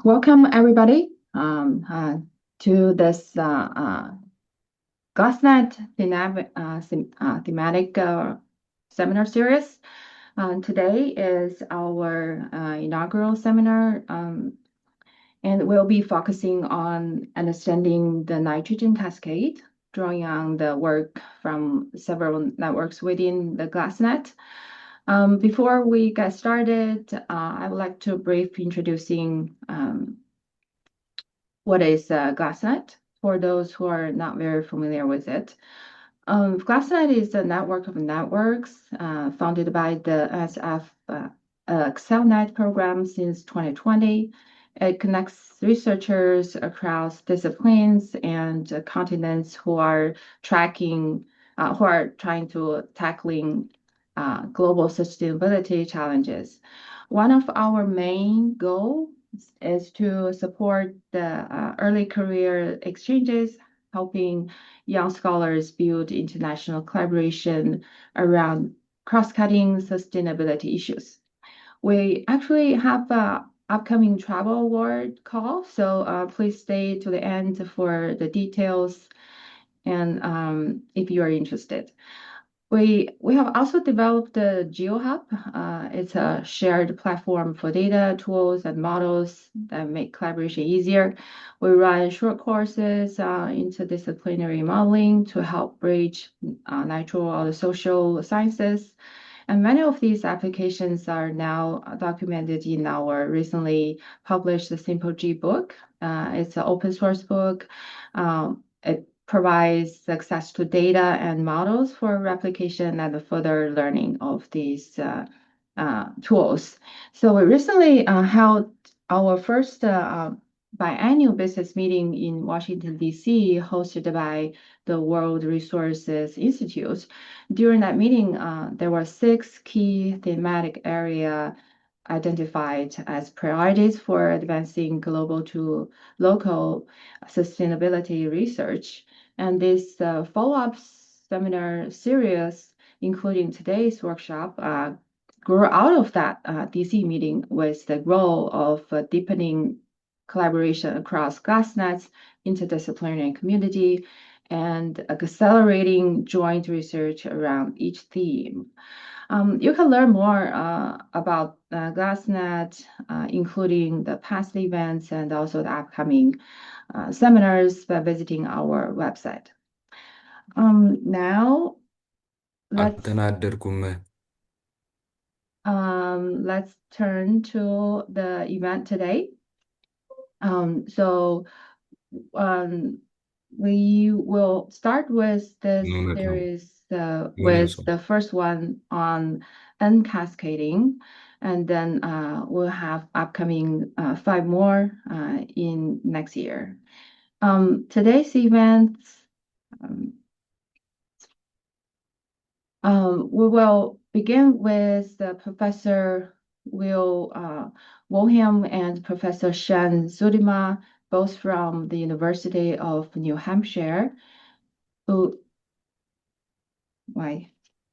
Welcome everybody to this GLASSNET thematic seminar series. Today is our inaugural seminar, and we'll be focusing on understanding the nitrogen cascade, drawing on the work from several networks within the GLASSNET. Before we get started, I would like to briefly introducing what is GLASSNET for those who are not very familiar with it. GLASSNET is a network of networks founded by the SF ExcelNet program since 2020. It connects researchers across disciplines and continents who are trying to tackling global sustainability challenges. One of our main goals is to support the early career exchanges, helping young scholars build international collaboration around cross-cutting sustainability issues. We actually have an upcoming travel award call, so please stay to the end for the details and if you are interested. We have also developed the GeoHub. It's a shared platform for data, tools, and models that make collaboration easier. We run short courses interdisciplinary modeling to help bridge natural or social sciences. And many of these applications are now documented in our recently published Simple G book. It's an open source book. It provides access to data and models for replication and the further learning of these tools. So we recently held our first biannual business meeting in Washington, D.C., hosted by the World Resources Institute. During that meeting, there were 6 key thematic areas identified as priorities for advancing global to local sustainability research. And this follow-up seminar series, including today's workshop, grew out of that DC meeting with the goal of deepening collaboration across GLASSNET's interdisciplinary community and accelerating joint research around each theme. You can learn more about GLASSNET, including the past events and also the upcoming seminars by visiting our website. Now, let's turn to the event today. We will start with this series with the first one on uncascading, and then we'll have upcoming 5 more in next year. Today's event, we will begin with Professor Will Woolham and Professor Shan Zudima, both from the University of New Hampshire, who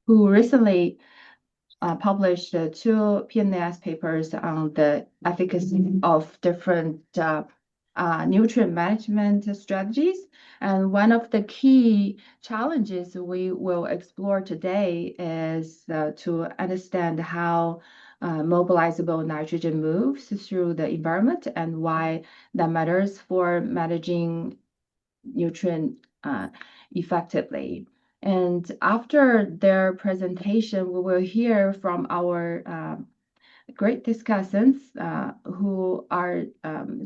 recently published 2 PNAS papers on the efficacy of different nutrient management strategies. And one of the key challenges we will explore today is to understand how mobilizable nitrogen moves through the environment and why that matters for managing nutrient effectively. And after their presentation, we will hear from our great discussants who are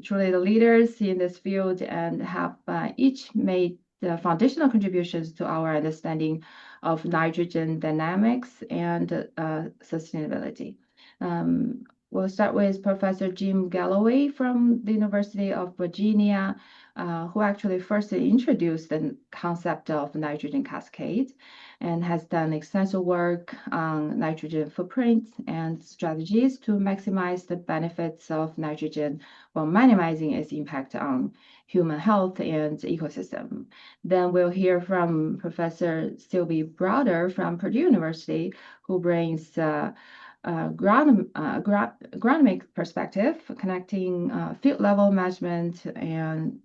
truly the leaders in this field and have each made the foundational contributions to our understanding of nitrogen dynamics and sustainability. We'll start with Professor Jim Galloway from the University of Virginia, who actually first introduced the concept of nitrogen cascade and has done extensive work on nitrogen footprints and strategies to maximize the benefits of nitrogen while minimizing its impact on human health and ecosystem. Then we'll hear from Professor Sylvie Browder from Purdue University, who brings agronomic perspective, connecting field level measurement and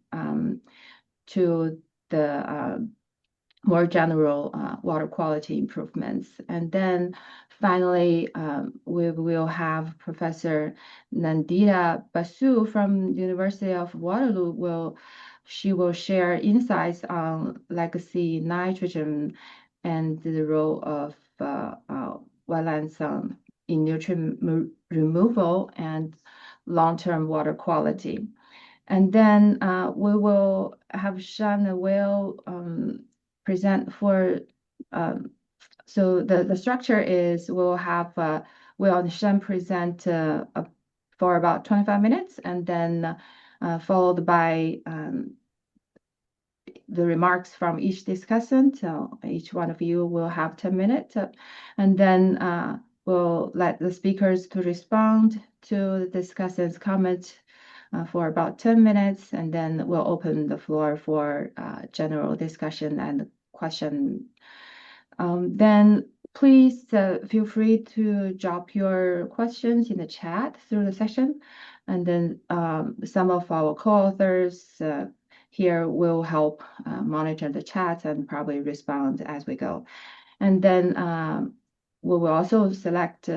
to the more general water quality improvements. And then finally, we will have Professor Nandita Basu from the University of Waterloo. She will share insights on legacy nitrogen and the role of wetlands in nutrient removal and long-term water quality. And then we will have Shanna will present for, so the structure is we'll have Will and Shan present for about 25 minutes and then followed by the remarks from each discussant. So each one of you will have 10 minutes and then we'll let the speakers to respond to the discussant's comments for about 10 minutes, and then we'll open the floor for general discussion and question. Then please feel free to drop your questions in the chat through the session. And then some of our co-authors here will help monitor the chat and probably respond as we go. And then we will also select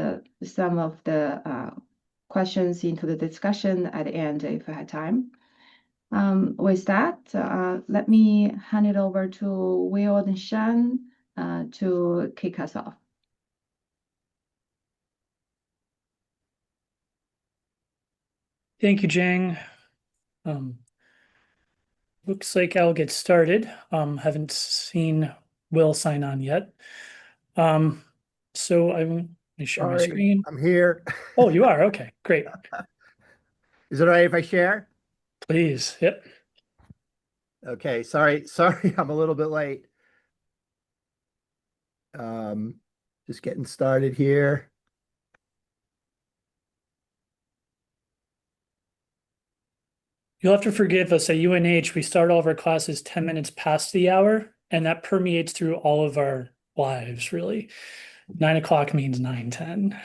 some of the questions into the discussion at the end if I had time. With that, let me hand it over to Will and Shan to kick us off. Thank you, Jang. Looks like I'll get started. Haven't seen Will sign on yet. So let me share my screen. I'm here. Oh, you are? Okay, great. Is it all right if I share? Please. Yep. Okay, sorry, I'm a little bit late. Just getting started here. You'll have to forgive us. At UNH, we start all of our classes 10 minutes past the hour, and that permeates through all of our lives, really. 9 o'clock means 9:10.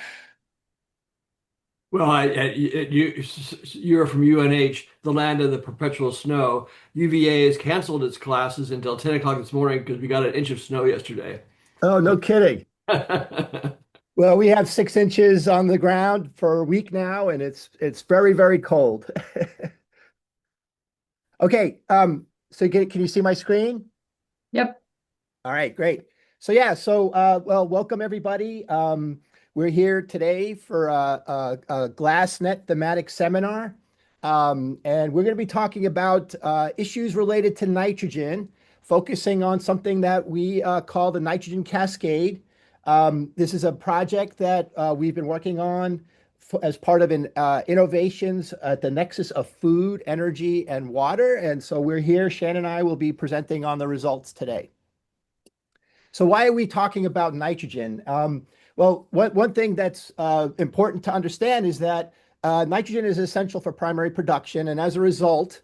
Well, you're from UNH, the land of the perpetual snow. UVA has canceled its classes until 10 o'clock this morning because we got an inch of snow yesterday. Oh, no kidding. Well, we have 6 inches on the ground for a week now, and it's very, very cold. Okay, so can you see my screen? Yep. All right, great. So yeah, well, welcome everybody. We're here today for a GLASSNET Thematic seminar, and we're going to be talking about issues related to nitrogen, focusing on something that we call the Nitrogen Cascade. This is a project that we've been working on as part of innovations at the nexus of food, energy, and water. And so we're here, Shannon and I will be presenting on the results today. So why are we talking about nitrogen? Well, one thing that's important to understand is that nitrogen is essential for primary production. And as a result,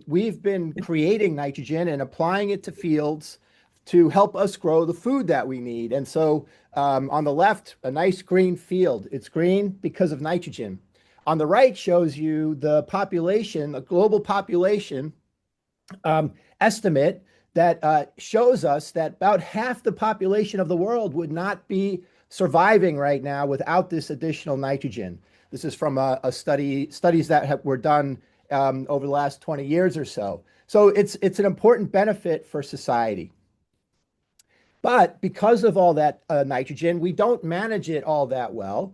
we've been creating nitrogen and applying it to fields to help us grow the food that we need. And so on the left, a nice green field. It's green because of nitrogen. On the right shows you the population, the global population estimate that shows us that about half the population of the world would not be surviving right now without this additional nitrogen. This is from studies that were done over the last 20 years or so. So it's an important benefit for society. But because of all that nitrogen, we don't manage it all that well.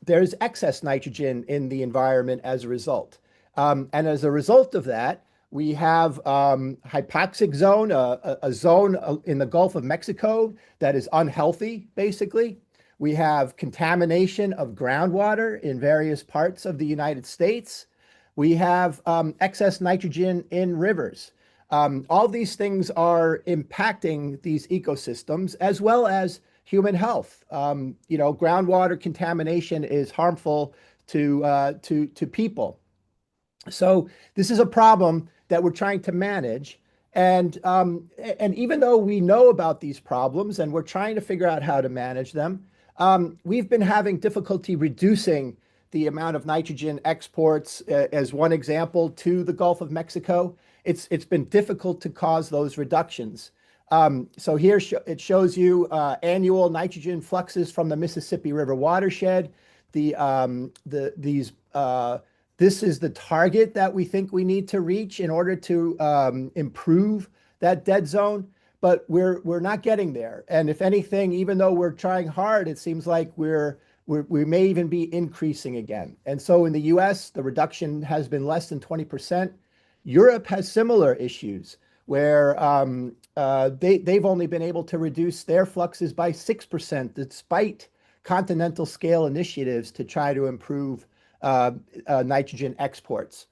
There's excess nitrogen in the environment as a result. And as a result of that, we have hypoxic zone, a zone in the Gulf of Mexico that is unhealthy, basically. We have contamination of groundwater in various parts of the United States. We have excess nitrogen in rivers. All these things are impacting these ecosystems as well as human health. Groundwater contamination is harmful to people. So this is a problem that we're trying to manage. And even though we know about these problems and we're trying to figure out how to manage them, we've been having difficulty reducing the amount of nitrogen exports, as one example, to the Gulf of Mexico. It's been difficult to cause those reductions. So here it shows you annual nitrogen fluxes from the Mississippi River watershed. This is the target that we think we need to reach in order to improve that dead zone, but we're not getting there. And if anything, even though we're trying hard, it seems like we may even be increasing again. And so in the US, the reduction has been less than 20%. Europe has similar issues where they've only been able to reduce their fluxes by 6%, despite continental scale initiatives to try to improve nitrogen exports.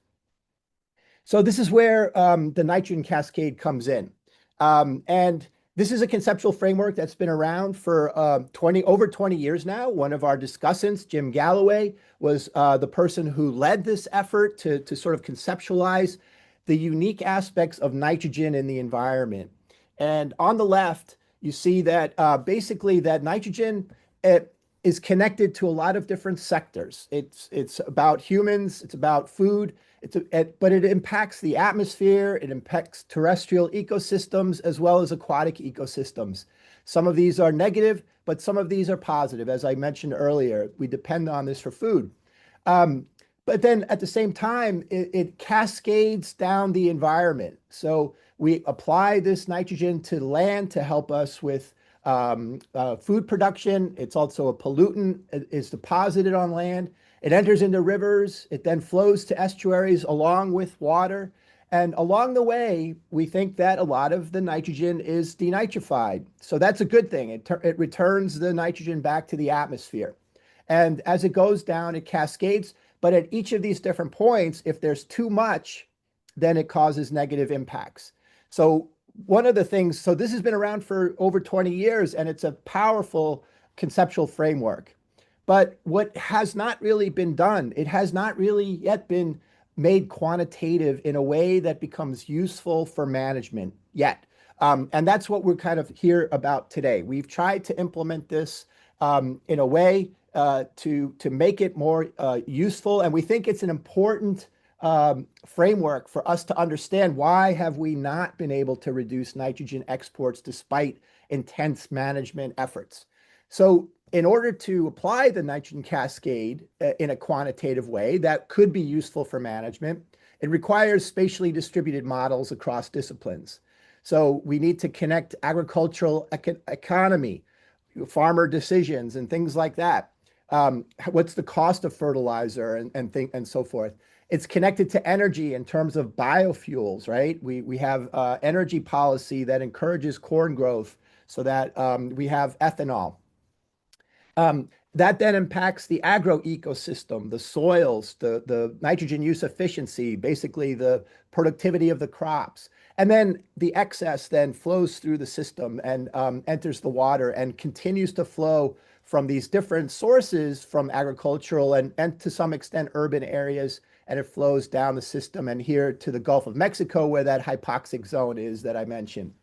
So this is where the nitrogen cascade comes in. And this is a conceptual framework that's been around for over 20 years now. One of our discussants, Jim Galloway, was the person who led this effort to sort of conceptualize the unique aspects of nitrogen in the environment. And on the left, you see that basically that nitrogen is connected to a lot of different sectors. It's about humans, it's about food, but it impacts the atmosphere, it impacts terrestrial ecosystems as well as aquatic ecosystems. Some of these are negative, but some of these are positive. As I mentioned earlier, we depend on this for food. But then at the same time, it cascades down the environment. So we apply this nitrogen to land to help us with food production. It's also a pollutant. It is deposited on land. It enters into rivers. It then flows to estuaries along with water. And along the way, we think that a lot of the nitrogen is denitrified. So that's a good thing. It returns the nitrogen back to the atmosphere. And as it goes down, it cascades. But at each of these different points, if there's too much, then it causes negative impacts. So one of the things, so this has been around for over 20 years, and it's a powerful conceptual framework. But what has not really been done, it has not really yet been made quantitative in a way that becomes useful for management yet. And that's what we're kind of here about today. We've tried to implement this in a way to make it more useful. And we think it's an important framework for us to understand why have we not been able to reduce nitrogen exports despite intense management efforts. So in order to apply the nitrogen cascade in a quantitative way that could be useful for management, it requires spatially distributed models across disciplines. So we need to connect agricultural economy, farmer decisions, and things like that. What's the cost of fertilizer and so forth. It's connected to energy in terms of biofuels, right? We have energy policy that encourages corn growth so that we have ethanol. That then impacts the agroecosystem, the soils, the nitrogen use efficiency, basically the productivity of the crops. And then the excess then flows through the system and enters the water and continues to flow from these different sources from agricultural and to some extent urban areas, and it flows down the system and here to the Gulf of Mexico where that hypoxic zone is that I mentioned.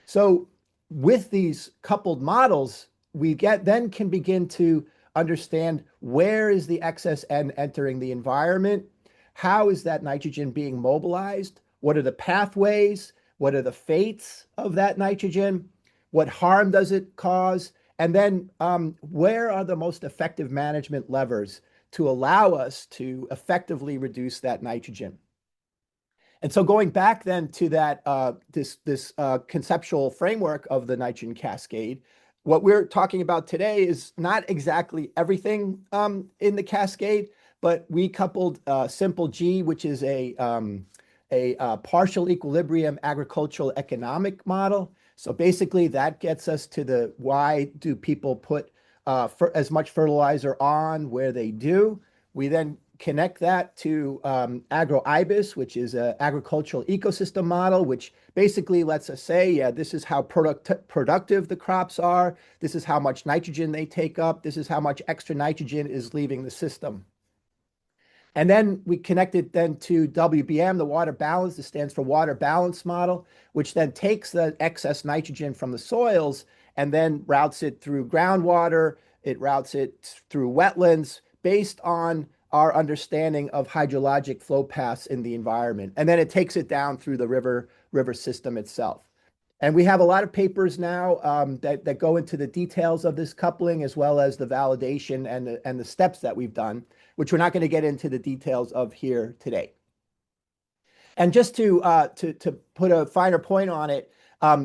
So with these coupled models, we then can begin to understand where is the excess N entering the environment, how is that nitrogen being mobilized, what are the pathways, what are the fates of that nitrogen, what harm does it cause, and then where are the most effective management levers to allow us to effectively reduce that nitrogen. And so going back then to that this conceptual framework of the nitrogen cascade, what we're talking about today is not exactly everything in the cascade, but we coupled simple G, which is a partial equilibrium agricultural economic model. So basically that gets us to the why do people put as much fertilizer on where they do. We then connect that to agroibis, which is an agricultural ecosystem model, which basically lets us say, yeah, this is how productive the crops are. This is how much nitrogen they take up. This is how much extra nitrogen is leaving the system. And then we connect it then to WBM, the water balance. This stands for water balance model, which then takes the excess nitrogen from the soils and then routes it through groundwater it routes it through wetlands based on our understanding of hydrologic flow paths in the environment. And then it takes it down through the river system itself. And we have a lot of papers now that go into the details of this coupling, as well as the validation and the steps that we've done, which we're not going to get into the details of here today. And just to put a finer point on it,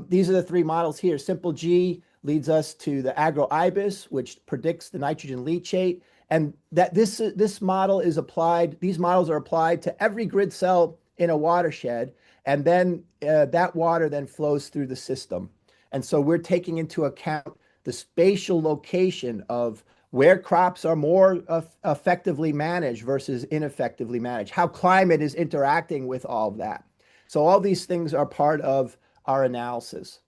these are the three models here. Simple G leads us to the agroibis, which predicts the nitrogen leachate. And that this model is applied, these models are applied to every grid cell in a watershed, and then that water then flows through the system. And so we're taking into account the spatial location of where crops are more effectively managed versus ineffectively managed, how climate is interacting with all of that. So all these things are part of our analysis.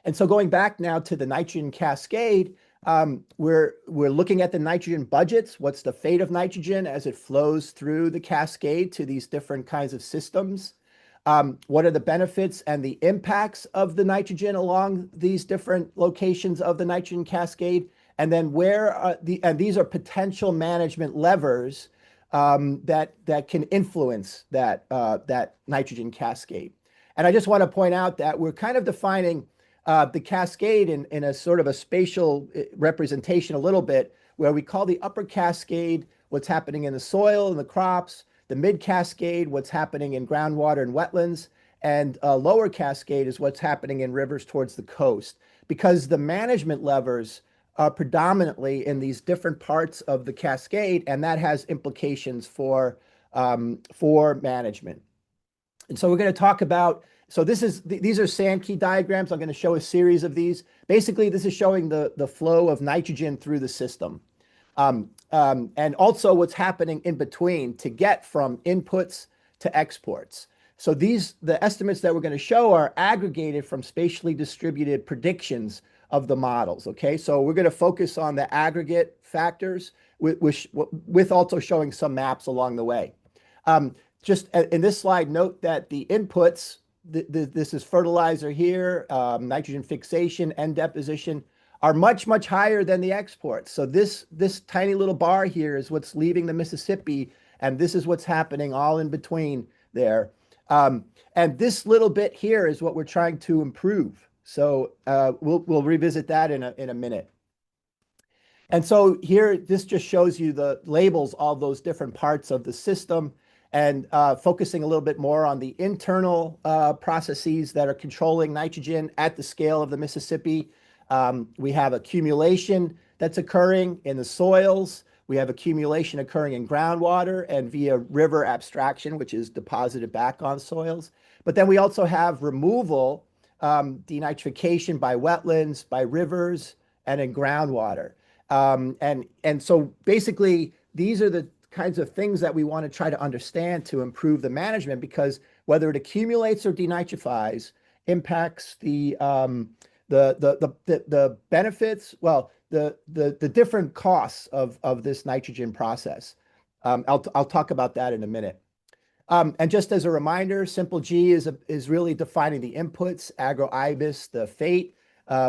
And so going back now to the nitrogen cascade, we're looking at the nitrogen budgets. What's the fate of nitrogen as it flows through the cascade to these different kinds of systems? What are the benefits and the impacts of the nitrogen along these different locations of the nitrogen cascade? And then where are and these are potential management levers that can influence that nitrogen cascade. And I just want to point out that we're kind of defining the cascade in a sort of a spatial representation a little bit, where we call the upper cascade what's happening in the soil and the crops, the mid cascade what's happening in groundwater and wetlands, and lower cascade is what's happening in rivers towards the coast, because the management levers are predominantly in these different parts of the cascade, and that has implications for management. And so we're going to talk about, so these are Sankey diagrams. I'm going to show a series of these. Basically, this is showing the flow of nitrogen through the system. And also what's happening in between to get from inputs to exports. So the estimates that we're going to show are aggregated from spatially distributed predictions of the models. Okay, so we're going to focus on the aggregate factors with also showing some maps along the way. Just in this slide, note that the inputs, this is fertilizer here, nitrogen fixation and deposition, are much, much higher than the exports. So this tiny little bar here is what's leaving the Mississippi, and this is what's happening all in between there. And this little bit here is what we're trying to improve. So we'll revisit that in a minute. And so here, this just shows you the labels, all those different parts of the system, and focusing a little bit more on the internal processes that are controlling nitrogen at the scale of the Mississippi. We have accumulation that's occurring in the soils. We have accumulation occurring in groundwater and via river abstraction, which is deposited back on soils. But then we also have removal, denitrification by wetlands, by rivers, and in groundwater. And so basically, these are the kinds of things that we want to try to understand to improve the management, because whether it accumulates or denitrifies impacts the benefits, well, the different costs of this nitrogen process. I'll talk about that in a minute. And just as a reminder, Simple G is really defining the inputs, agroibis, the fate,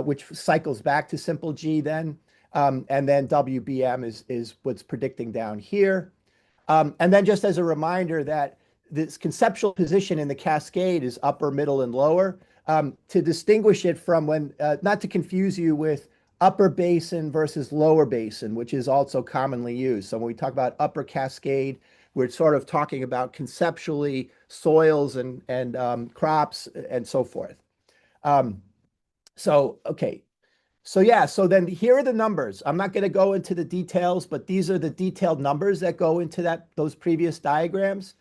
which cycles back to Simple G then. And then WBM is what's predicting down here. And then just as a reminder that this conceptual position in the cascade is upper, middle, and lower, to distinguish it from when, not to confuse you with upper basin versus lower basin, which is also commonly used. So when we talk about upper cascade, we're sort of talking about conceptually soils and crops and so forth. Okay. So yeah, so then here are the numbers. I'm not going to go into the details, but these are the detailed numbers that go into those previous diagrams,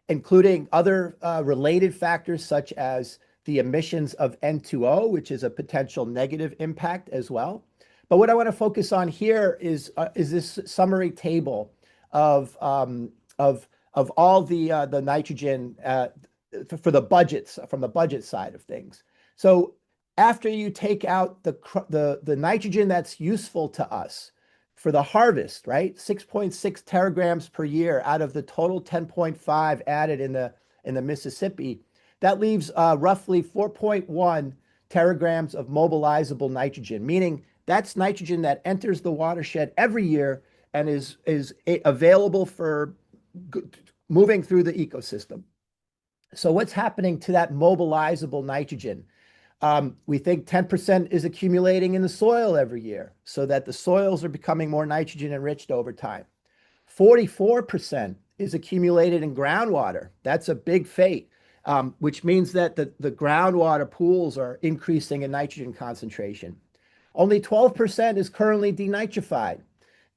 including other related factors such as the emissions of N2O, which is a potential negative impact as well. But what I want to focus on here is this summary table of all the nitrogen for the budgets, from the budget side of things. So after you take out the nitrogen that's useful to us for the harvest, right? 6.6 teragrams per year out of the total 10.5 added in the Mississippi, that leaves roughly 4.1 teragrams of mobilizable nitrogen, meaning That's nitrogen that enters the watershed every year and is available for moving through the ecosystem. So what's happening to that mobilizable nitrogen? We think 10% is accumulating in the soil every year so that the soils are becoming more nitrogen enriched over time. 44% is accumulated in groundwater. That's a big fate, which means that the groundwater pools are increasing in nitrogen concentration. Only 12% is currently denitrified.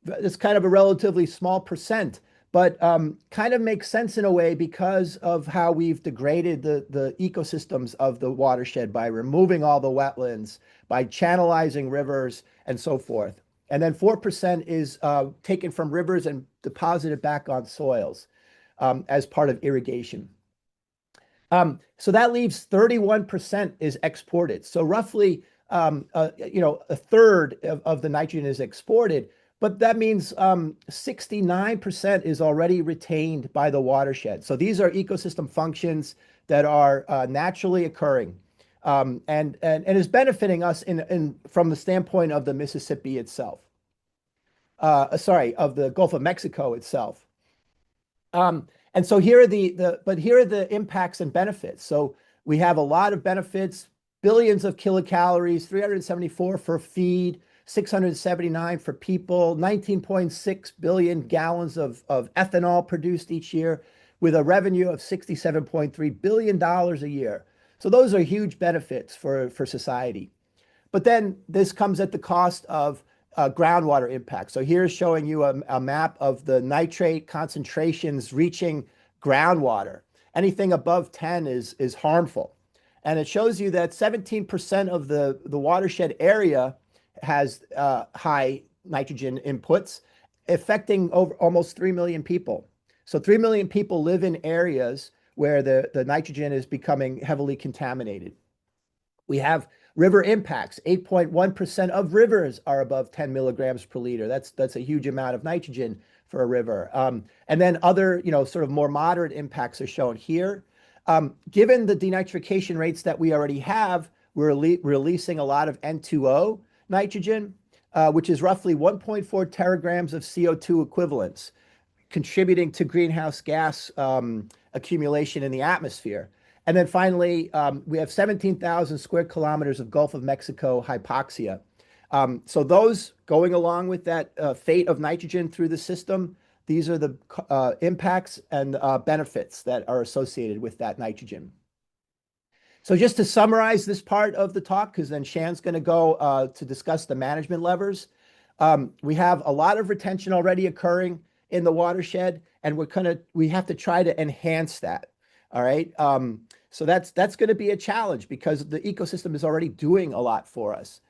It's kind of a relatively small percent, but kind of makes sense in a way because of how we've degraded the ecosystems of the watershed by removing all the wetlands, by channelizing rivers, and so forth. And then 4% is taken from rivers and deposited back on soils as part of irrigation. So that leaves 31% is exported. So roughly, a third of the nitrogen is exported. But that means 69% is already retained by the watershed. So these are ecosystem functions that are naturally occurring and is benefiting us from the standpoint of the Mississippi itself. Of the Gulf of Mexico itself. And so here are the impacts and benefits. So we have a lot of benefits, billions of kilocalories, 374 for feed, 679 for people, 19.6 billion gallons of ethanol produced each year with a revenue of $67.3 billion a year. So those are huge benefits for society. But then this comes at the cost of groundwater impact. So here's showing you a map of the nitrate concentrations reaching groundwater. Anything above 10 is harmful. And it shows you that 17% of the watershed area has high nitrogen inputs, affecting almost 3 million people. So 3 million people live in areas where the nitrogen is becoming heavily contaminated. We have river impacts. 8.1% of rivers are above 10 milligrams per liter. That's a huge amount of nitrogen for a river. And then other, sort of more moderate impacts are shown here. Given the denitrification rates that we already have, we're releasing a lot of N2O nitrogen, which is roughly 1.4 teragrams of CO2 equivalents, contributing to greenhouse gas accumulation in the atmosphere. And then finally, we have 17,000 square kilometers of Gulf of Mexico hypoxia. So those going along with that fate of nitrogen through the system, these are the impacts and benefits that are associated with that nitrogen. So just to summarize this part of the talk, because then Shan's going to go to discuss the management levers. We have a lot of retention already occurring in the watershed, and we have to try to enhance that. All right. So that's going to be a challenge because the ecosystem is already doing a lot for us.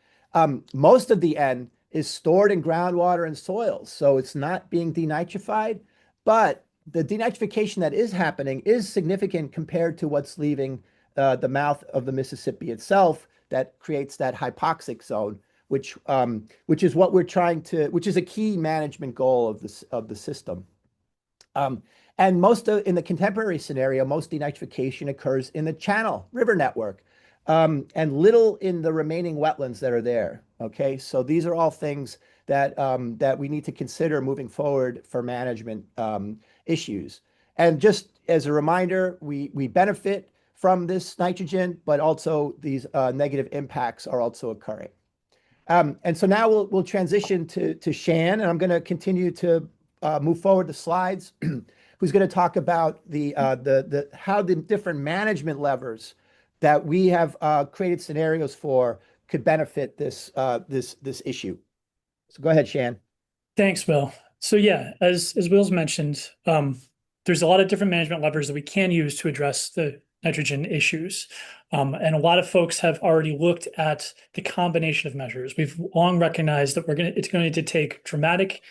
Most of the N is stored in groundwater and soils, so it's not being denitrified, but the denitrification that is happening is significant compared to what's leaving the mouth of the Mississippi itself that creates that hypoxic zone, which is what we're which is a key management goal of the system. And in the contemporary scenario, most denitrification occurs in the channel river network, and little in the remaining wetlands that are there. Okay, so these are all things that we need to consider moving forward for management issues. And just as a reminder, we benefit from this nitrogen, but also these negative impacts are also occurring. And so now we'll transition to Shan, and I'm going to continue to move forward the slides. Who's going to talk about how the different management levers that we have created scenarios for could benefit this issue. So go ahead, Shan. Thanks, Will. So yeah, as Will's mentioned, there's a lot of different management levers that we can use to address the nitrogen issues. And a lot of folks have already looked at the combination of measures. We've long recognized that it's going to take dramatic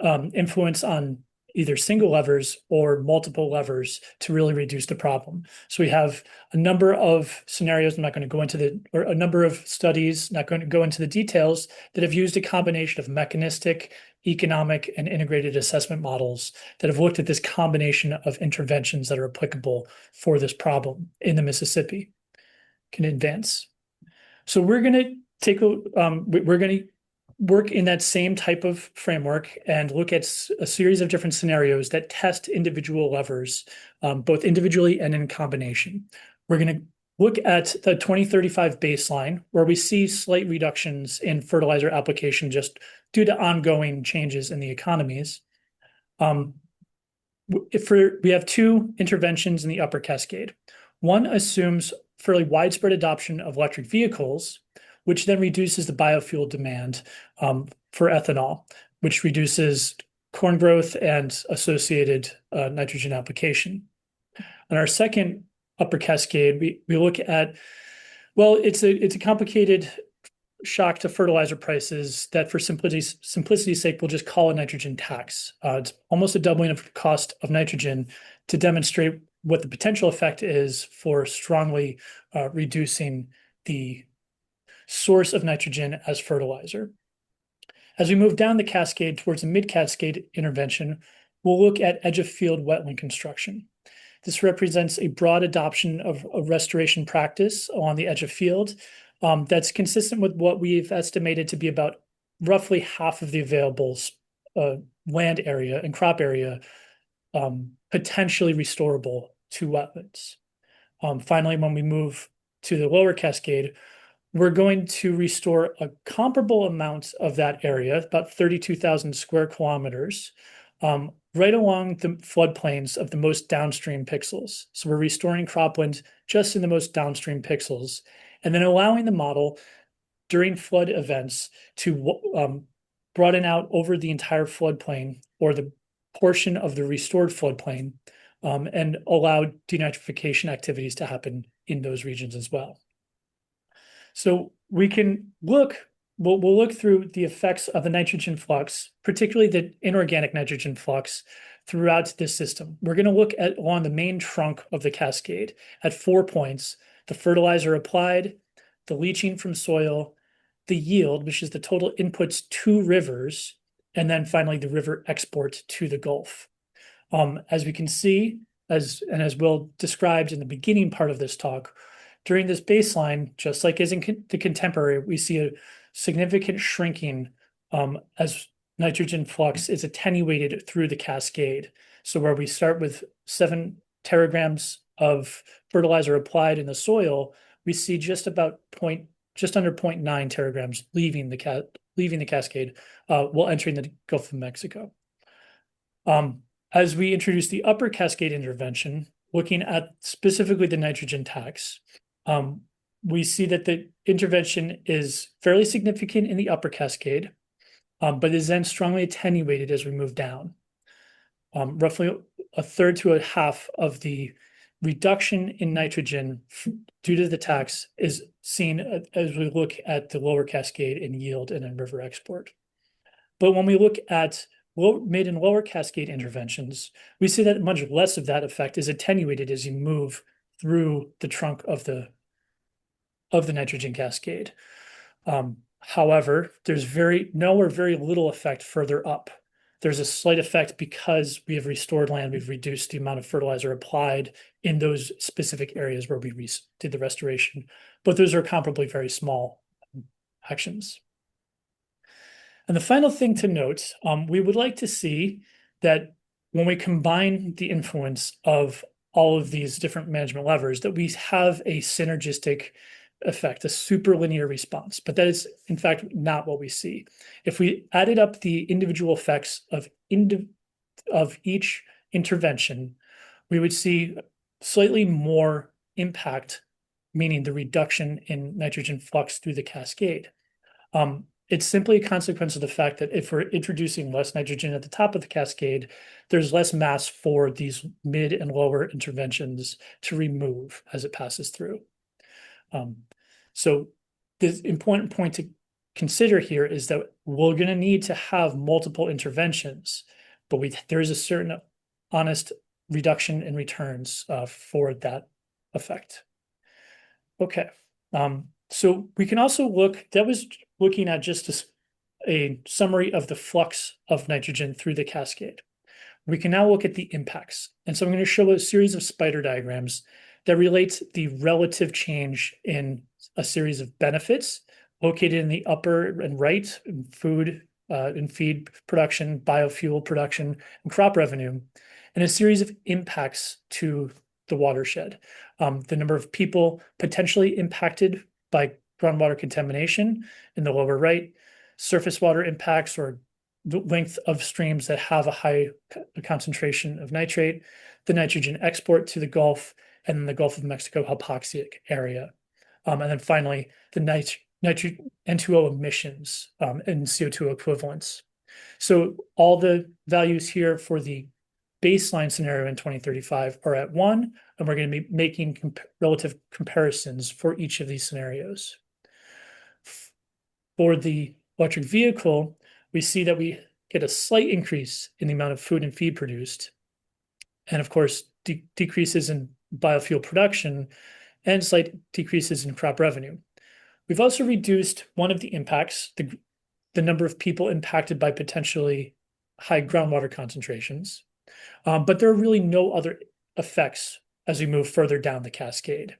influence on either single levers or multiple levers to really reduce the problem. So we have a number of scenarios, I'm not going to go into or a number of studies, not going to go into the details, that have used a combination of mechanistic, economic, and integrated assessment models that have looked at this combination of interventions that are applicable for this problem in the Mississippi. Can advance. So we're going to work in that same type of framework and look at a series of different scenarios that test individual levers, both individually and in combination. We're going to look at the 2035 baseline, where we see slight reductions in fertilizer application just due to ongoing changes in the economies. We have two interventions in the upper cascade. One assumes fairly widespread adoption of electric vehicles, which then reduces the biofuel demand for ethanol, which reduces corn growth and associated nitrogen application. On our second upper cascade, we look at, well, it's a complicated shock to fertilizer prices that, for simplicity's sake, we'll just call a nitrogen tax. It's almost a doubling of cost of nitrogen to demonstrate what the potential effect is for strongly reducing the source of nitrogen as fertilizer. As we move down the cascade towards a mid-cascade intervention, we'll look at edge-of-field wetland construction. This represents a broad adoption of a restoration practice along the edge of field that's consistent with what we've estimated to be about roughly half of the available land area and crop area potentially restorable to wetlands. Finally, when we move to the lower cascade, we're going to restore a comparable amount of that area, about 32,000 square kilometers, right along the floodplains of the most downstream pixels. So we're restoring cropland just in the most downstream pixels, and then allowing the model during flood events to broaden out over the entire floodplain or the portion of the restored floodplain, and allow denitrification activities to happen in those regions as well. So we can look, we'll look through the effects of the nitrogen flux, particularly the inorganic nitrogen flux throughout this system. We're going to look at along the main trunk of the cascade at 4 points: the fertilizer applied, the leaching from soil, the yield, which is the total inputs to rivers, and then finally the river export to the Gulf. As we can see, as Will described in the beginning part of this talk, during this baseline, just like as in the contemporary, we see a significant shrinking as nitrogen flux is attenuated through the cascade. So where we start with 7 teragrams of fertilizer applied in the soil, we see just under 0.9 teragrams leaving the cascade while entering the Gulf of Mexico. As we introduce the upper cascade intervention, looking at specifically the nitrogen tax, we see that the intervention is fairly significant in the upper cascade, but is then strongly attenuated as we move down. Roughly a third to a half of the reduction in nitrogen due to the tax is seen as we look at the lower cascade in yield and in river export. But when we look at mid and lower cascade interventions, we see that much less of that effect is attenuated as you move through the trunk of the nitrogen cascade. However, there's very little effect further up. There's a slight effect because we have restored land. We've reduced the amount of fertilizer applied in those specific areas where we did the restoration, but those are comparably very small actions. And the final thing to note, we would like to see that when we combine the influence of all of these different management levers, that we have a synergistic effect, a superlinear response, but that is in fact not what we see. If we added up the individual effects of each intervention, we would see slightly more impact, meaning the reduction in nitrogen flux through the cascade. It's simply a consequence of the fact that if we're introducing less nitrogen at the top of the cascade, there's less mass for these mid and lower interventions to remove as it passes through. So the important point to consider here is that we're going to need to have multiple interventions, but there is a certain honest reduction in returns for that effect. Okay, so we can also that was looking at just a summary of the flux of nitrogen through the cascade. We can now look at the impacts. And so I'm going to show a series of spider diagrams that relate the relative change in a series of benefits located in the upper and right in food and feed production, biofuel production, and crop revenue, and a series of impacts to the watershed. The number of people potentially impacted by groundwater contamination in the lower right, surface water impacts or the length of streams that have a high concentration of nitrate, the nitrogen export to the Gulf, and the Gulf of Mexico hypoxic area. And then finally, the N2O emissions and CO2 equivalents. So all the values here for the baseline scenario in 2035 are at 1, and we're going to be making relative comparisons for each of these scenarios. For the electric vehicle, we see that we get a slight increase in the amount of food and feed produced, and of course, decreases in biofuel production and slight decreases in crop revenue. We've also reduced one of the impacts, the number of people impacted by potentially high groundwater concentrations, but there are really no other effects as we move further down the cascade.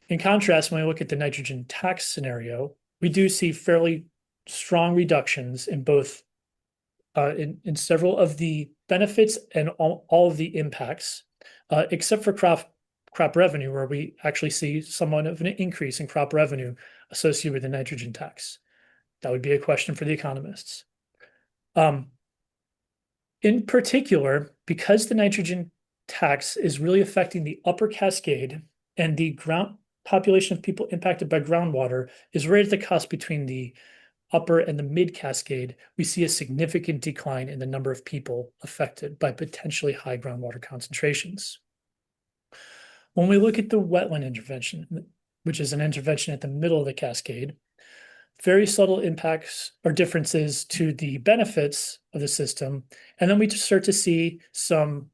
In contrast, when we look at the nitrogen tax scenario, we do see fairly strong reductions in both in several of the benefits and all of the impacts, except for crop revenue, where we actually see somewhat of an increase in crop revenue associated with the nitrogen tax. That would be a question for the economists. In particular, because the nitrogen tax is really affecting the upper cascade and the population of people impacted by groundwater is right at the cusp between the upper and the mid cascade, we see a significant decline in the number of people affected by potentially high groundwater concentrations. When we look at the wetland intervention, which is an intervention at the middle of the cascade, very subtle impacts or differences to the benefits of the system. And then we just start to see some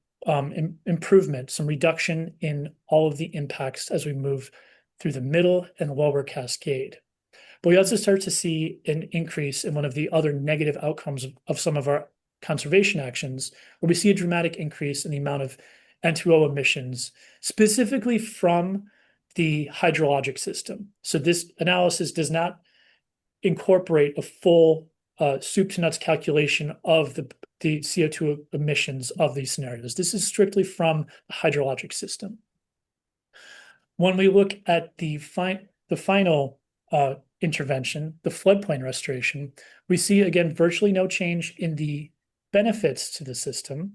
improvement, some reduction in all of the impacts as we move through the middle and lower cascade. But we also start to see an increase in one of the other negative outcomes of some of our conservation actions, where we see a dramatic increase in the amount of N2O emissions, specifically from the hydrologic system. So this analysis does not incorporate a full soup to nuts calculation of the CO2 emissions of these scenarios. This is strictly from the hydrologic system. When we look at the final intervention, the floodplain restoration, we see again virtually no change in the benefits to the system,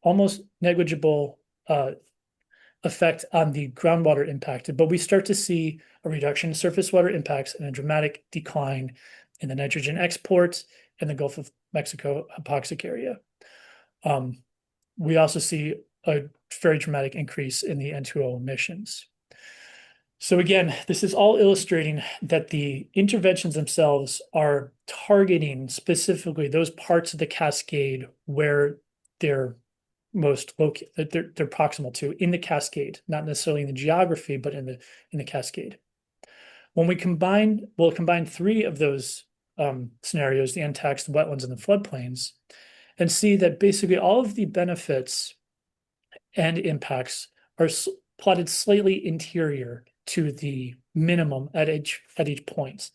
almost negligible effect on the groundwater impacted, but we start to see a reduction in surface water impacts and a dramatic decline in the nitrogen exports in the Gulf of Mexico hypoxic area. We also see a very dramatic increase in the N2O emissions. So again, this is all illustrating that the interventions themselves are targeting specifically those parts of the cascade where they're most located, they're proximal to in the cascade, not necessarily in the geography, but in the cascade. When we'll combine 3 of those scenarios, the NTACs, the wetlands, and the floodplains, and see that basically all of the benefits and impacts are plotted slightly interior to the minimum at each point.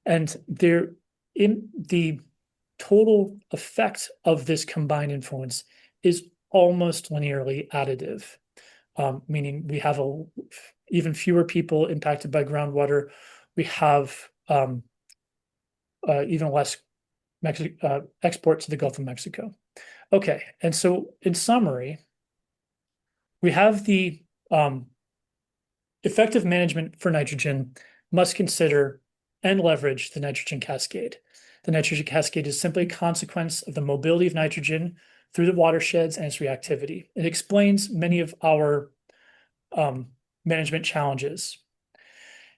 And they're in the total effect of this combined influence is almost linearly additive, meaning we have even fewer people impacted by groundwater. We have even less export to the Gulf of Mexico. Okay, and so in summary, we have the effective management for nitrogen must consider and leverage the nitrogen cascade. The nitrogen cascade is simply a consequence of the mobility of nitrogen through the watersheds and its reactivity. It explains many of our management challenges.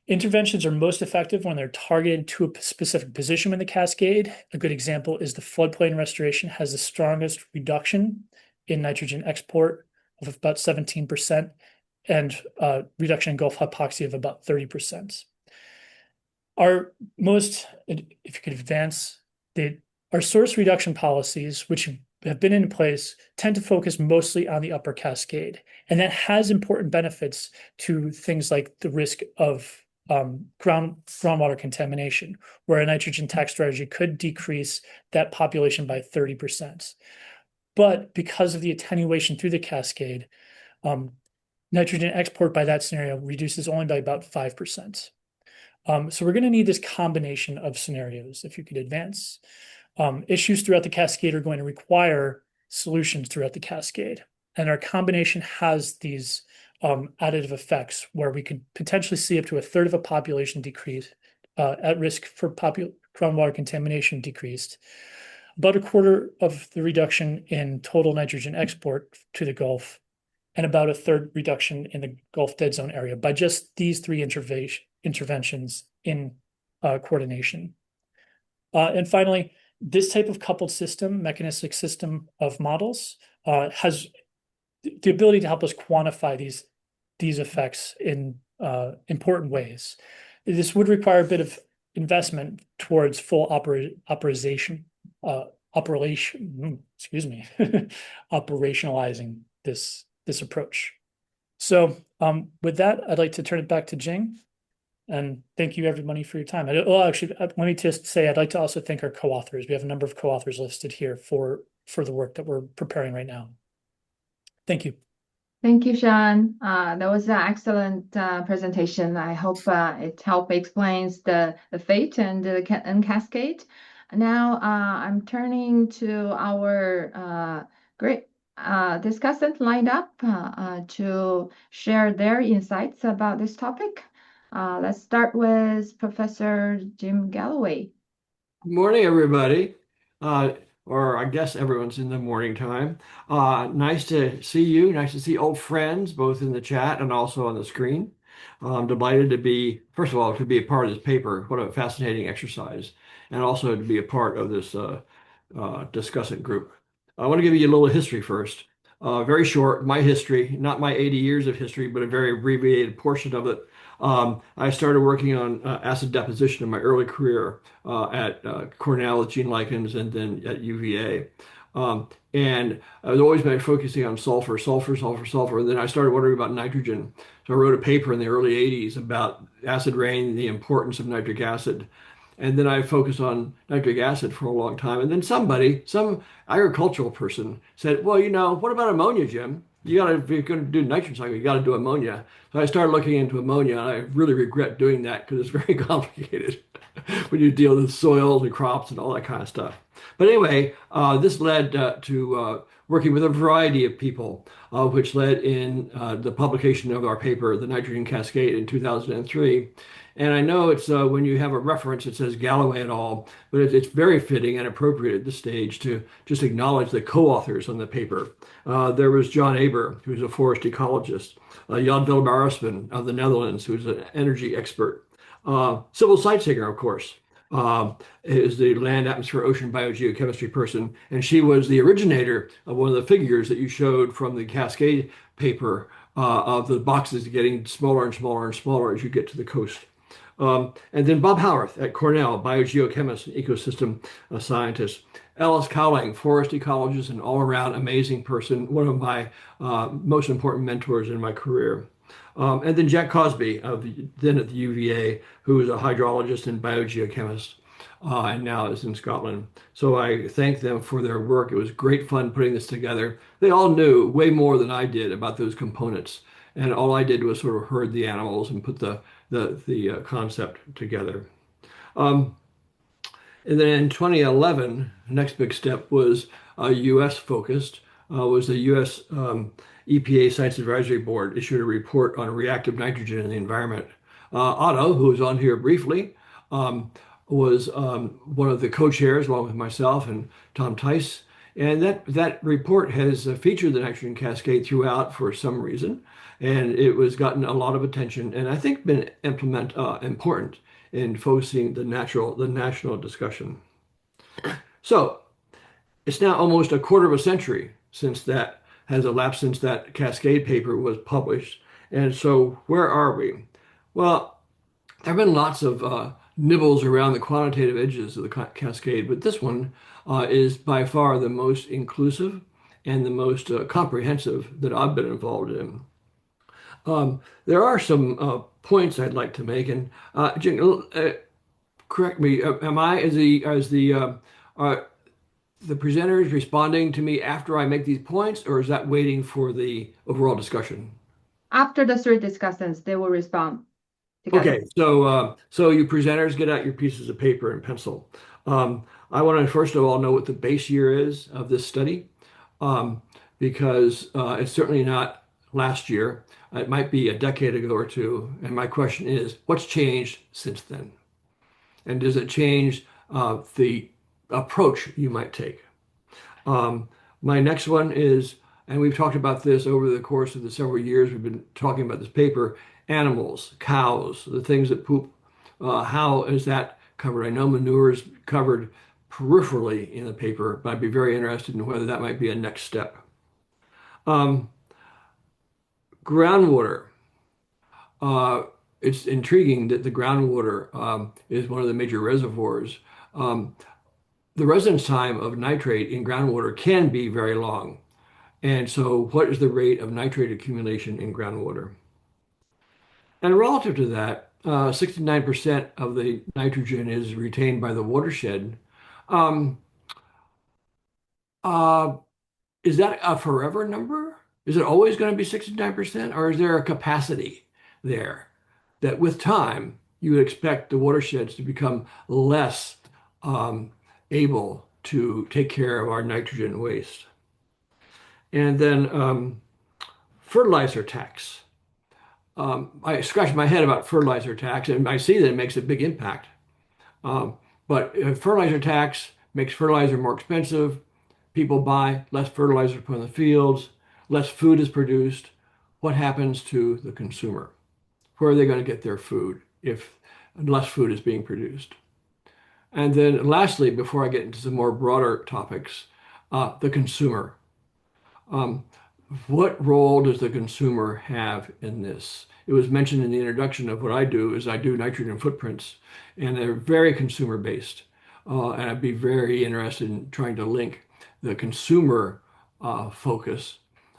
Interventions are most effective when they're targeted to a specific position in the cascade. A good example is the floodplain restoration has the strongest reduction in nitrogen export of about 17% and reduction in Gulf hypoxia of about 30%. Our most, if you could advance, our source reduction policies, which have been in place, tend to focus mostly on the upper cascade. And that has important benefits to things like the risk of groundwater contamination, where a nitrogen tax strategy could decrease that population by 30%. But because of the attenuation through the cascade, nitrogen export by that scenario reduces only by about 5%. So we're going to need this combination of scenarios. If you could advance, issues throughout the cascade are going to require solutions throughout the cascade. And our combination has these additive effects where we could potentially see up to a third of a population decrease at risk for groundwater contamination decreased, about a quarter of the reduction in total nitrogen export to the Gulf, and about a third reduction in the Gulf dead zone area by just these three interventions in coordination. And finally, this type of coupled system, mechanistic system of models, has the ability to help us quantify these effects in important ways. This would require a bit of investment towards full operationalizing this approach. So with that, I'd like to turn it back to Jing. And thank you, everybody, for your time. Well, actually, let me just say I'd like to also thank our co-authors. We have a number of co-authors listed here for the work that we're preparing right now. Thank you. Thank you, Sean. That was an excellent presentation. I hope it helped explains the fate and the cascade. Now I'm turning to our great discussant lined up to share their insights about this topic. Let's start with Professor Jim Galloway. Good morning, everybody. Or I guess everyone's in the morning time. Nice to see you. Nice to see old friends, both in the chat and also on the screen. I'm delighted to be, first of all, to be a part of this paper. What a fascinating exercise. And also to be a part of this discussant group. I want to give you a little history first. Very short, my history, not my 80 years of history, but a very abbreviated portion of it. I started working on acid deposition in my early career at Cornell with gene lichens and then at UVA. And I was always been focusing on sulfur. And then I started wondering about nitrogen. So I wrote a paper in the early 80s about acid rain and the importance of nitric acid. And then I focused on nitric acid for a long time. And then some agricultural person said, well, what about ammonia, Jim? If you're going to do nitrogen cycle, you got to do ammonia. So I started looking into ammonia, and I really regret doing that because it's very complicated when you deal with soils and crops and all that kind of stuff. But anyway, this led to working with a variety of people, which led in the publication of our paper, The Nitrogen Cascade, in 2003. And I know it's when you have a reference, it says Galloway et al., but it's very fitting and appropriate at this stage to just acknowledge the co-authors on the paper. There was John Aber, who's a forest ecologist, Jan Willebarsman of the Netherlands, who's an energy expert, Sybil Seitzinger, of course, is the land, atmosphere, ocean, biogeochemistry person, and she was the originator of one of the figures that you showed from the Cascade paper of the boxes getting smaller and smaller and smaller as you get to the coast. And then Bob Howarth at Cornell, biogeochemist and ecosystem scientist. Alice Cowling, forest ecologist and all-around amazing person, one of my most important mentors in my career. And then Jack Cosby, then at the UVA, who was a hydrologist and biogeochemist, and now is in Scotland. So I thank them for their work. It was great fun putting this together. They all knew way more than I did about those components. And all I did was sort of herd the animals and put the concept together. And then in 2011, the next big step was U.S. focused, was the U.S. EPA Science Advisory Board issued a report on reactive nitrogen in the environment. Otto, who was on here briefly, was one of the co-chairs along with myself and Tom Tice. And that report has featured the nitrogen cascade throughout for some reason. And it was gotten a lot of attention and I think been important in focusing the national discussion. So it's now almost a quarter of a century since that has elapsed since that Cascade paper was published. And so where are we? Well, there have been lots of nibbles around the quantitative edges of the Cascade, but this one is by far the most inclusive and the most comprehensive that I've been involved in. There are some points I'd like to make. And Jim, correct me. Am I are the presenters responding to me after I make these points, or is that waiting for the overall discussion? After the three discussants, they will respond together. Okay, so you presenters get out your pieces of paper and pencil. I want to first of all know what the base year is of this study, um, because it's certainly not last year. It might be a decade ago or two. And my question is, what's changed since then? And does it change the approach you might take? Um, my next one is, and we've talked about this over the course of the several years we've been talking about this paper, animals, cows, the things that poop. How is that covered? I know manure is covered peripherally in the paper, but I'd be very interested in whether that might be a next step. Um, Groundwater. Uh, it's intriguing that the groundwater is one of the major reservoirs. Um, the residence time of nitrate in groundwater can be very long. And so, what is the rate of nitrate accumulation in groundwater? And relative to that, 69% of the nitrogen is retained by the watershed. Um, uh, is that a forever number? Is it always going to be 69%, or is there a capacity there that with time you would expect the watersheds to become less able to take care of our nitrogen waste? And then fertilizer tax. I scratch my head about fertilizer tax, and I see that it makes a big impact. Um, but if fertilizer tax makes fertilizer more expensive, people buy less fertilizer to put in the fields, less food is produced. What happens to the consumer? Where are they going to get their food if less food is being produced? And then lastly, before I get into some more broader topics, the consumer. Um, what role does the consumer have in this? It was mentioned in the introduction of what I do is I do nitrogen footprints, and they're very consumer based. And I'd be very interested in trying to link the consumer focus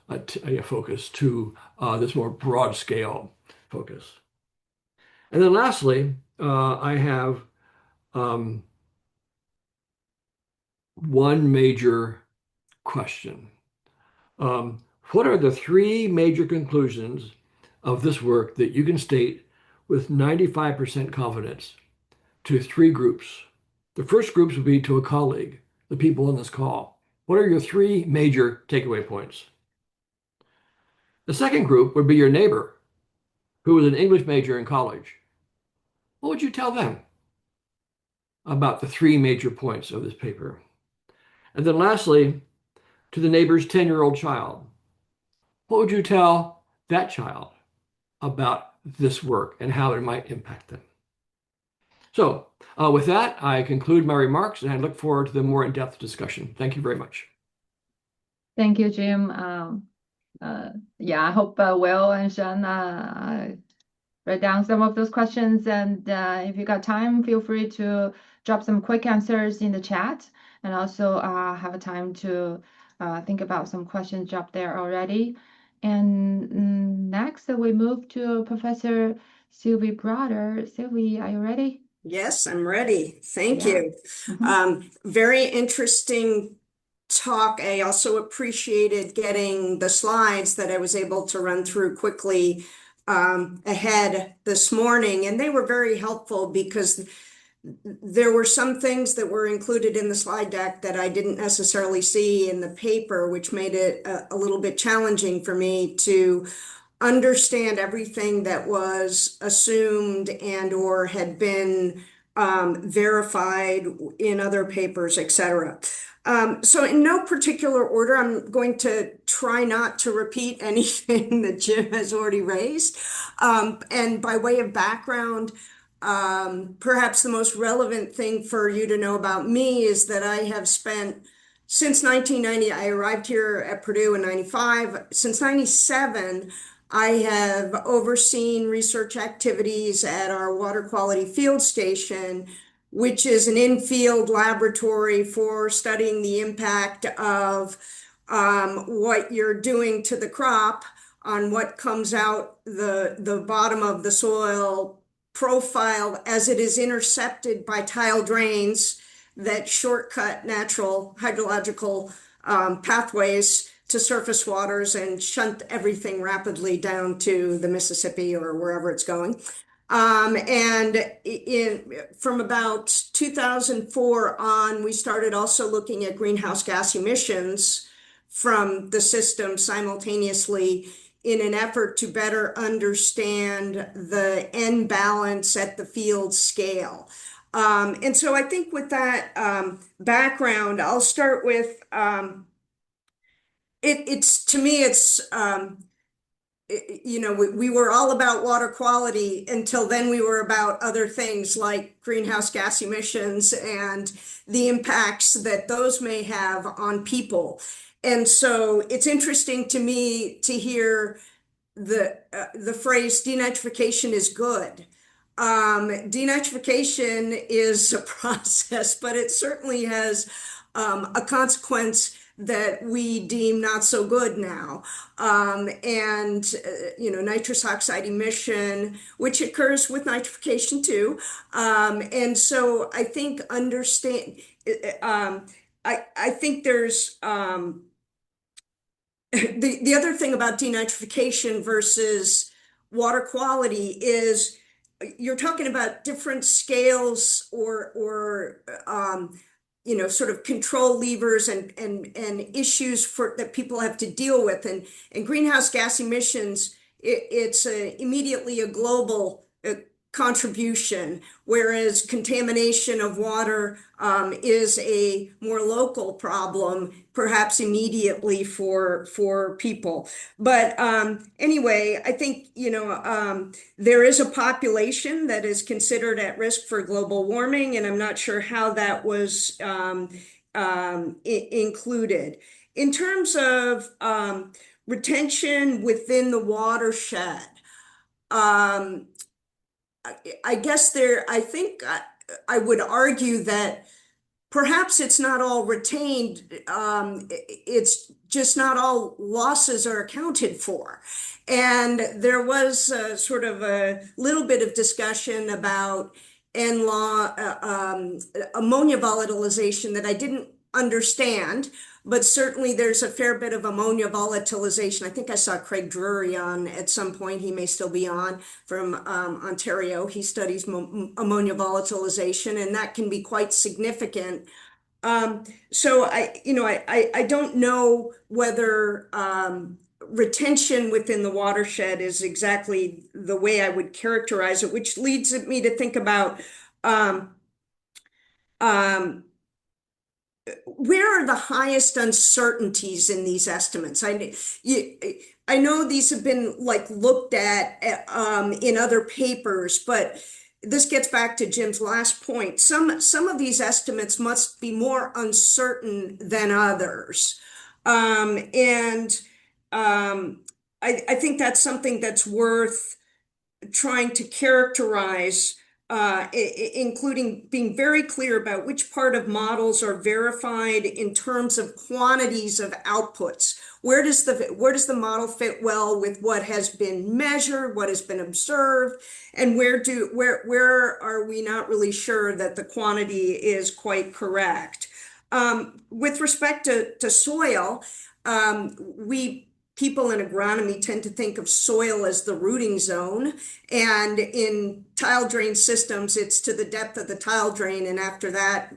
to this more broad scale focus. And then lastly, I have um, one major question. What are the three major conclusions of this work that you can state with 95% confidence to three groups? The first groups would be to a colleague, the people on this call. What are your three major takeaway points? The second group would be your neighbor, who was an English major in college. What would you tell them about the three major points of this paper? And then lastly, to the neighbor's 10-year-old child. What would you tell that child about this work and how it might impact them? So, with that, I conclude my remarks and I look forward to the more in-depth discussion. Thank you very much. Thank you, Jim. Yeah, I hope Will and Sean write down some of those questions. And if you got time, feel free to drop some quick answers in the chat, and also have a time to think about some questions dropped there already. And next, we move to Professor Sylvie Broder. Sylvie, are you ready? Yes, I'm ready. Thank Yeah. you. Very interesting talk. I also appreciated getting the slides that I was able to run through quickly ahead this morning, and they were very helpful because there were some things that were included in the slide deck that I didn't necessarily see in the paper, which made it a little bit challenging for me to understand everything that was assumed and or had been verified in other papers, etc. So in no particular order, I'm going to try not to repeat anything that Jim has already raised. And by way of background, perhaps the most relevant thing for you to know about me is that I have spent since 1990, I arrived here at Purdue in 95. Since 97, I have overseen research activities at our water quality field station, which is an in-field laboratory for studying the impact of what you're doing to the crop on what comes out the bottom of the soil profile as it is intercepted by tile drains that shortcut natural hydrological pathways to surface waters and shunt everything rapidly down to the Mississippi or wherever it's going. And from about 2004 on, we started also looking at greenhouse gas emissions from the system simultaneously in an effort to better understand the end balance at the field scale. And so I think with that background, I'll start with to me, we were all about water quality until then we were about other things like greenhouse gas emissions and the impacts that those may have on people. And so it's interesting to me to hear the phrase denitrification is good. Denitrification is a process, but it certainly has a consequence that we deem not so good now. Nitrous oxide emission, which occurs with nitrification too. And so I think I think there's the other thing about denitrification versus water quality is you're talking about different scales or sort of control levers and issues that people have to deal with. And greenhouse gas emissions, it's immediately a global contribution, whereas contamination of water is a more local problem, perhaps immediately for people. But anyway, I think there is a population that is considered at risk for global warming, and I'm not sure how that was included. In terms of retention within the watershed, I guess I think I would argue that perhaps it's not all retained. It's just not all losses are accounted for. And there was sort of a little bit of discussion about ammonia volatilization that I didn't understand, but certainly there's a fair bit of ammonia volatilization. I think I saw Craig Drury on at some point. He may still be on from Ontario. He studies ammonia volatilization, and that can be quite significant. So I don't know whether retention within the watershed is exactly the way I would characterize it, which leads me to think about where are the highest uncertainties in these estimates? I know these have been looked at in other papers, but this gets back to Jim's last point. Some of these estimates must be more uncertain than others. I think that's something that's worth trying to characterize, including being very clear about which part of models are verified in terms of quantities of outputs. Where does the model fit well with what has been measured, what has been observed, and where are we not really sure that the quantity is quite correct? With respect to soil, people in agronomy tend to think of soil as the rooting zone, and in tile drain systems, it's to the depth of the tile drain, and after that,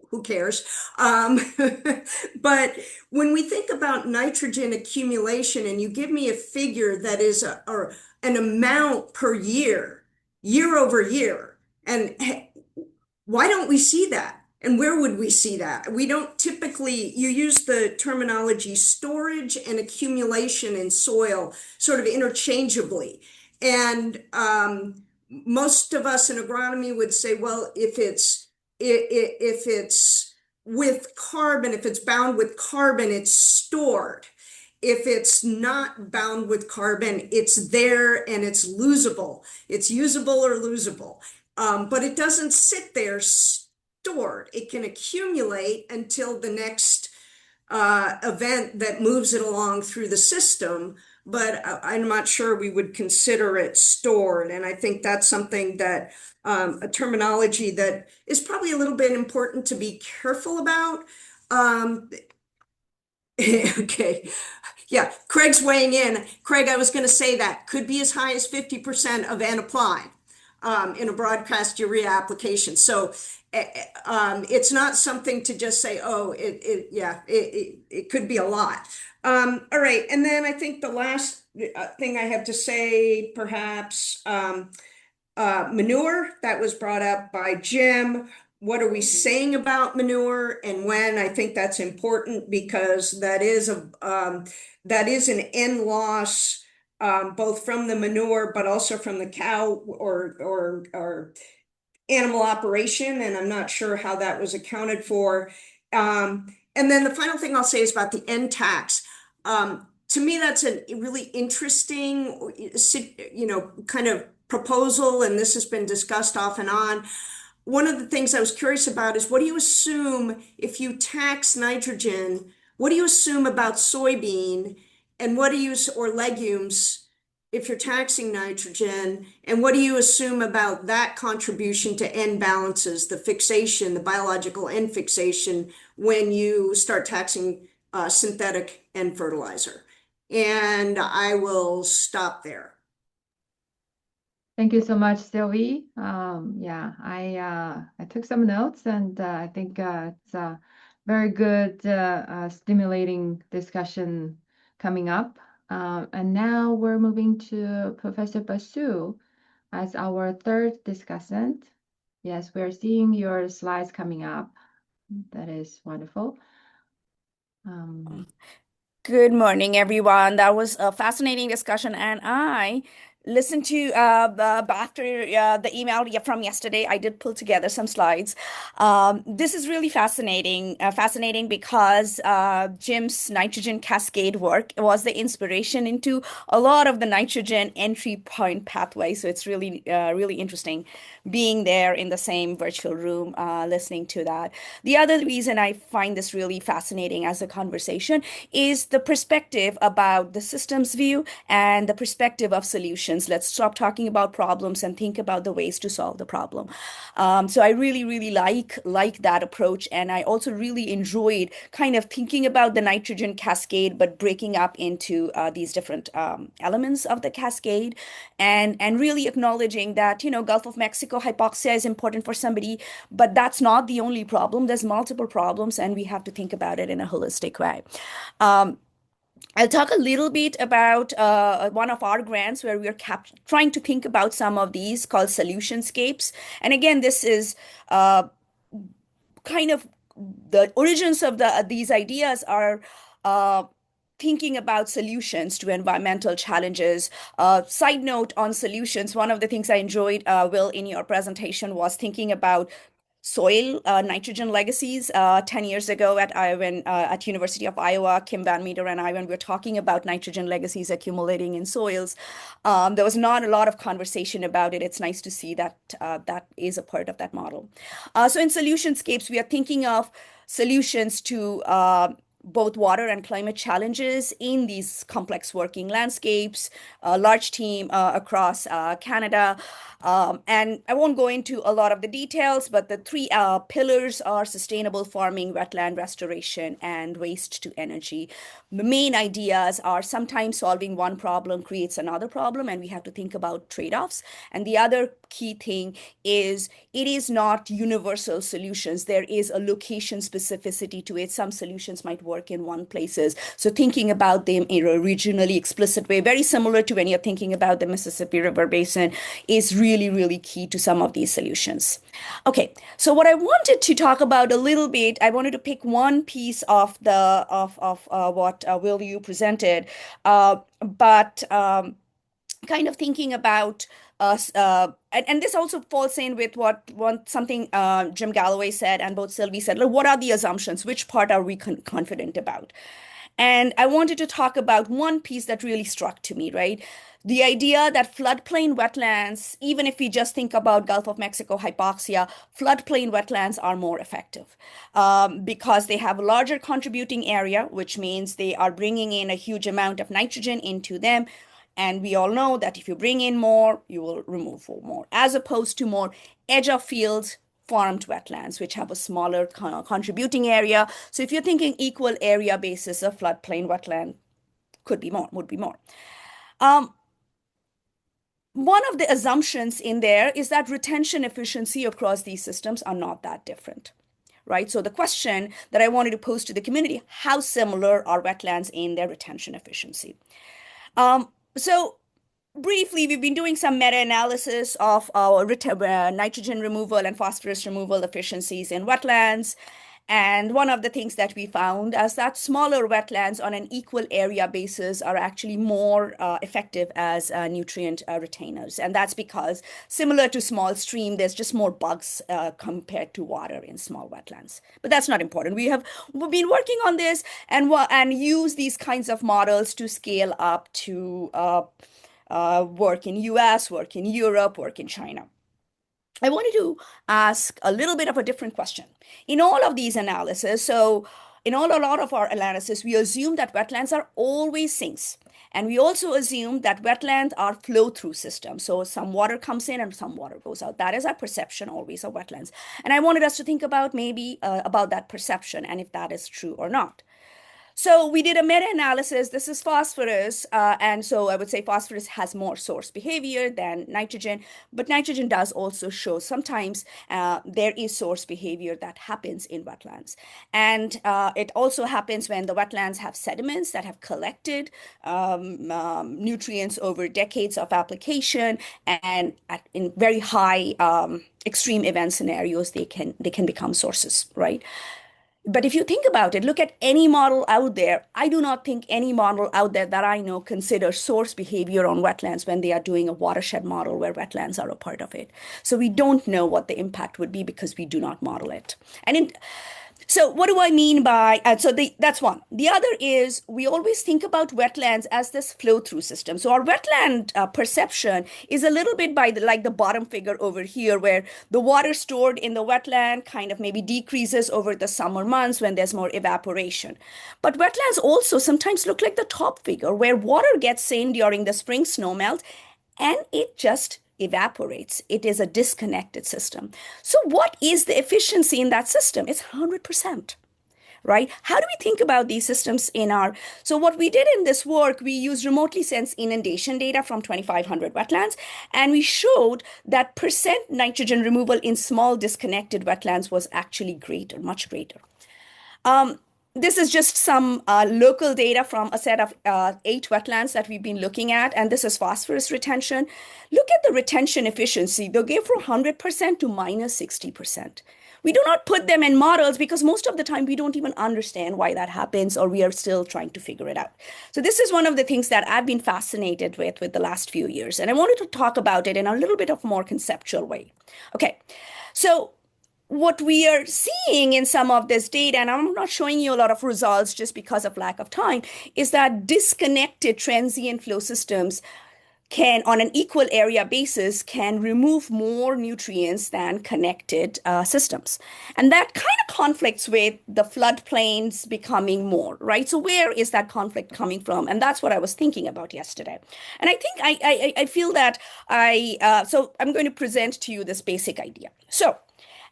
who cares? But when we think about nitrogen accumulation, and you give me a figure that is an amount per year over year, and why don't we see that? And where would we see that? We don't typically, you use the terminology storage and accumulation in soil sort of interchangeably. And most of us in agronomy would say, well, if it's with carbon, if it's bound with carbon, it's stored. If it's not bound with carbon, it's there and it's losable. It's usable or losable. But it doesn't sit there stored. It can accumulate until the next event that moves it along through the system, but I'm not sure we would consider it stored. And I think that's something that a terminology that is probably a little bit important to be careful about. Okay. Yeah, Craig's weighing in. Craig, I was going to say that could be as high as 50% of N applied in a broadcast urea application. So it's not something to just say, oh, it could be a lot. All right. And then I think the last thing I have to say, perhaps, manure, that was brought up by Jim. What are we saying about manure and when? I think that's important because that is an N loss, both from the manure, but also from the cow or animal operation, and I'm not sure how that was accounted for. And then the final thing I'll say is about the N tax. To me, that's a really interesting, kind of proposal, and this has been discussed off and on. One of the things I was curious about is what do you assume if you tax nitrogen? What do you assume about soybean, and what do you, or legumes, if you're taxing nitrogen, and what do you assume about that contribution to N balances, the fixation, the biological N fixation, when you start taxing synthetic N fertilizer? And I will stop there. Thank you so much, Sylvie. Yeah, I took some notes, and I think it's a very good, stimulating discussion coming up. And now we're moving to Professor Basu as our third discussant. Yes, we're seeing your slides coming up. That is wonderful. Good morning, everyone. That was a fascinating discussion, and I listened to after the email from yesterday. I did pull together some slides. This is really fascinating because Jim's nitrogen cascade work was the inspiration into a lot of the nitrogen entry point pathway. So it's really really interesting being there in the same virtual room, listening to that. The other reason I find this really fascinating as a conversation is the perspective about the systems view and the perspective of solutions. Let's stop talking about problems and think about the ways to solve the problem. So I really, really like that approach. And I also really enjoyed kind of thinking about the nitrogen cascade, but breaking up into these different elements of the cascade, and really acknowledging that, Gulf of Mexico hypoxia is important for somebody, but that's not the only problem. There's multiple problems, and we have to think about it in a holistic way. I'll talk a little bit about one of our grants where we are trying to think about some of these, called Solutionscapes. And again, this is kind of the origins of these ideas are thinking about solutions to environmental challenges. Side note on solutions, one of the things I enjoyed, Will, in your presentation was thinking about soil nitrogen legacies. 10 years ago at University of Iowa, Kim Van Meter and I, when we were talking about nitrogen legacies accumulating in soils, there was not a lot of conversation about it. It's nice to see that that is a part of that model. So in Solutionscapes, we are thinking of solutions to both water and climate challenges in these complex working landscapes, a large team across Canada. And I won't go into a lot of the details, but the three pillars are sustainable farming, wetland restoration, and waste to energy. The main ideas are sometimes solving one problem creates another problem, and we have to think about trade-offs. And the other key thing is it is not universal solutions. There is a location specificity to it. Some solutions might work in one places. So thinking about them in a regionally explicit way, very similar to when you're thinking about the Mississippi River Basin, is really, really key to some of these solutions. Okay, so what I wanted to talk about a little bit, I wanted to pick one piece of what Will, you presented, but kind of thinking about us, and this also falls in with something Jim Galloway said and both Sylvie said. Like, what are the assumptions? Which part are we confident about? And I wanted to talk about one piece that really struck to me, right? The idea that floodplain wetlands, even if we just think about Gulf of Mexico hypoxia, floodplain wetlands are more effective because they have a larger contributing area, which means they are bringing in a huge amount of nitrogen into them. And we all know that if you bring in more, you will remove more, as opposed to more edge of field farmed wetlands, which have a smaller contributing area. So if you're thinking equal area basis, a floodplain wetland would be more. One of the assumptions in there is that retention efficiency across these systems are not that different, right? So the question that I wanted to pose to the community, how similar are wetlands in their retention efficiency? So briefly, we've been doing some meta-analysis of our nitrogen removal and phosphorus removal efficiencies in wetlands. And one of the things that we found is that smaller wetlands on an equal area basis are actually more effective as nutrient retainers. And that's because, similar to small stream, there's just more bugs compared to water in small wetlands. But that's not important. We've been working on this and use these kinds of models to scale up to work in US, work in Europe, work in China. I wanted to ask a little bit of a different question. In all of these analyses, so in a lot of our analysis, we assume that wetlands are always sinks. And we also assume that wetlands are flow-through systems. So some water comes in and some water goes out. That is our perception always of wetlands. And I wanted us to think about maybe about that perception and if that is true or not. So we did a meta-analysis. This is phosphorus. And so I would say phosphorus has more source behavior than nitrogen. But nitrogen does also show sometimes there is source behavior that happens in wetlands. And it also happens when the wetlands have sediments that have collected nutrients over decades of application. And in very high extreme event scenarios, they can become sources, right? But if you think about it, look at any model out there. I do not think any model out there that I know considers source behavior on wetlands when they are doing a watershed model where wetlands are a part of it. So we don't know what the impact would be because we do not model it. So what do I mean by, that's one. The other is we always think about wetlands as this flow-through system. So our wetland perception is a little bit like the bottom figure over here, where the water stored in the wetland kind of maybe decreases over the summer months when there's more evaporation. But wetlands also sometimes look like the top figure, where water gets in during the spring snowmelt and it just evaporates. It is a disconnected system. So what is the efficiency in that system? It's 100%, right? How do we think about these systems so what we did in this work, we used remotely sensed inundation data from 2,500 wetlands, and we showed that percent nitrogen removal in small disconnected wetlands was actually greater, much greater. This is just some local data from a set of 8 wetlands that we've been looking at, and this is phosphorus retention. Look at the retention efficiency. They go from 100% to minus 60%. We do not put them in models because most of the time we don't even understand why that happens, or we are still trying to figure it out. So this is one of the things that I've been fascinated with the last few years, and I wanted to talk about it in a little bit of more conceptual way. Okay, so what we are seeing in some of this data, and I'm not showing you a lot of results just because of lack of time, is that disconnected transient flow systems can, on an equal area basis, can remove more nutrients than connected systems. And that kind of conflicts with the floodplains becoming more, right? So where is that conflict coming from? And that's what I was thinking about yesterday. And I think I feel that so I'm going to present to you this basic idea. So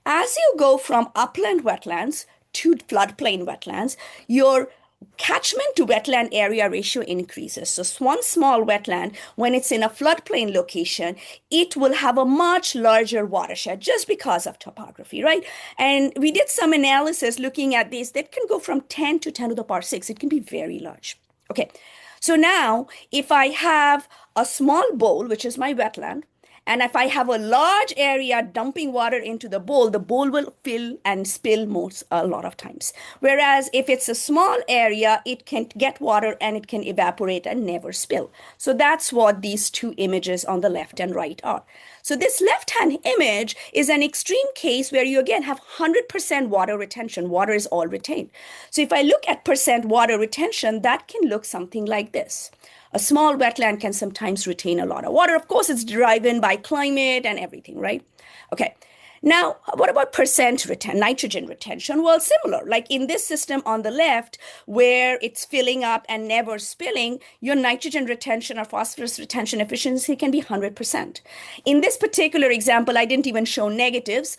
as you go from upland wetlands to floodplain wetlands, your catchment to wetland area ratio increases. So one small wetland, when it's in a floodplain location, it will have a much larger watershed just because of topography, right? And we did some analysis looking at this that can go from 10 to 10 to the power 6. It can be very large. Okay, so now if I have a small bowl, which is my wetland, And if I have a large area dumping water into the bowl will fill and spill a lot of times. Whereas if it's a small area, it can get water and it can evaporate and never spill. So that's what these two images on the left and right are. So this left-hand image is an extreme case where you again have 100% water retention. Water is all retained. So if I look at percent water retention, that can look something like this. A small wetland can sometimes retain a lot of water. Of course, it's driven by climate and everything, right? Okay. Now, what about nitrogen retention? Well, similar. Like in this system on the left, where it's filling up and never spilling, your nitrogen retention or phosphorus retention efficiency can be 100%. In this particular example, I didn't even show negatives.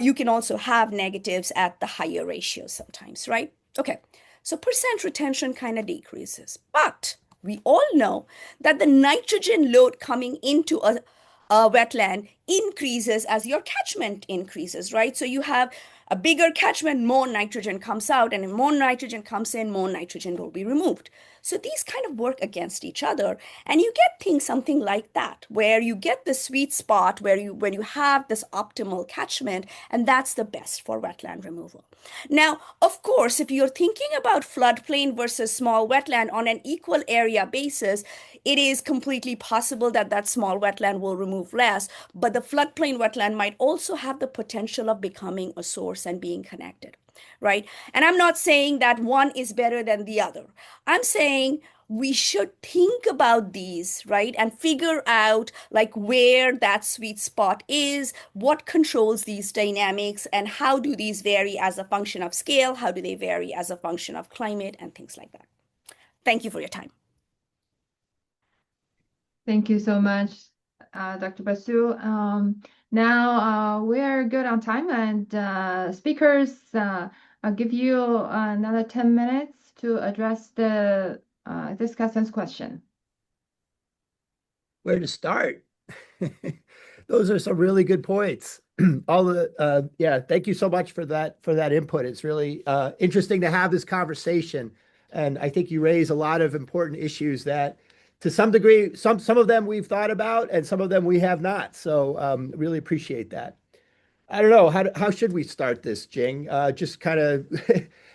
You can also have negatives at the higher ratios sometimes, right? Okay, so percent retention kind of decreases. But we all know that the nitrogen load coming into a wetland increases as your catchment increases, right? So you have a bigger catchment, more nitrogen comes out, and if more nitrogen comes in, more nitrogen will be removed. So these kind of work against each other, and you get things something like that, where you get the sweet spot when you have this optimal catchment, and that's the best for wetland removal. Now, of course, if you're thinking about floodplain versus small wetland on an equal area basis, it is completely possible that that small wetland will remove less, but the floodplain wetland might also have the potential of becoming a source and being connected, right? And I'm not saying that one is better than the other. I'm saying we should think about these, right? And figure out like where that sweet spot is, what controls these dynamics, and how do these vary as a function of scale? How do they vary as a function of climate and things like that? Thank you for your time. Thank you so much, Dr. Basu. Now we're good on time, and speakers, I'll give you another 10 minutes to address the discussant's question. Where to start? Those are some really good points. Yeah, thank you so much for that input. It's really interesting to have this conversation, and I think you raise a lot of important issues that, to some degree, some of them we've thought about, and some of them we have not. So really appreciate that. I don't know, how should we start this, Jing? Just kind of,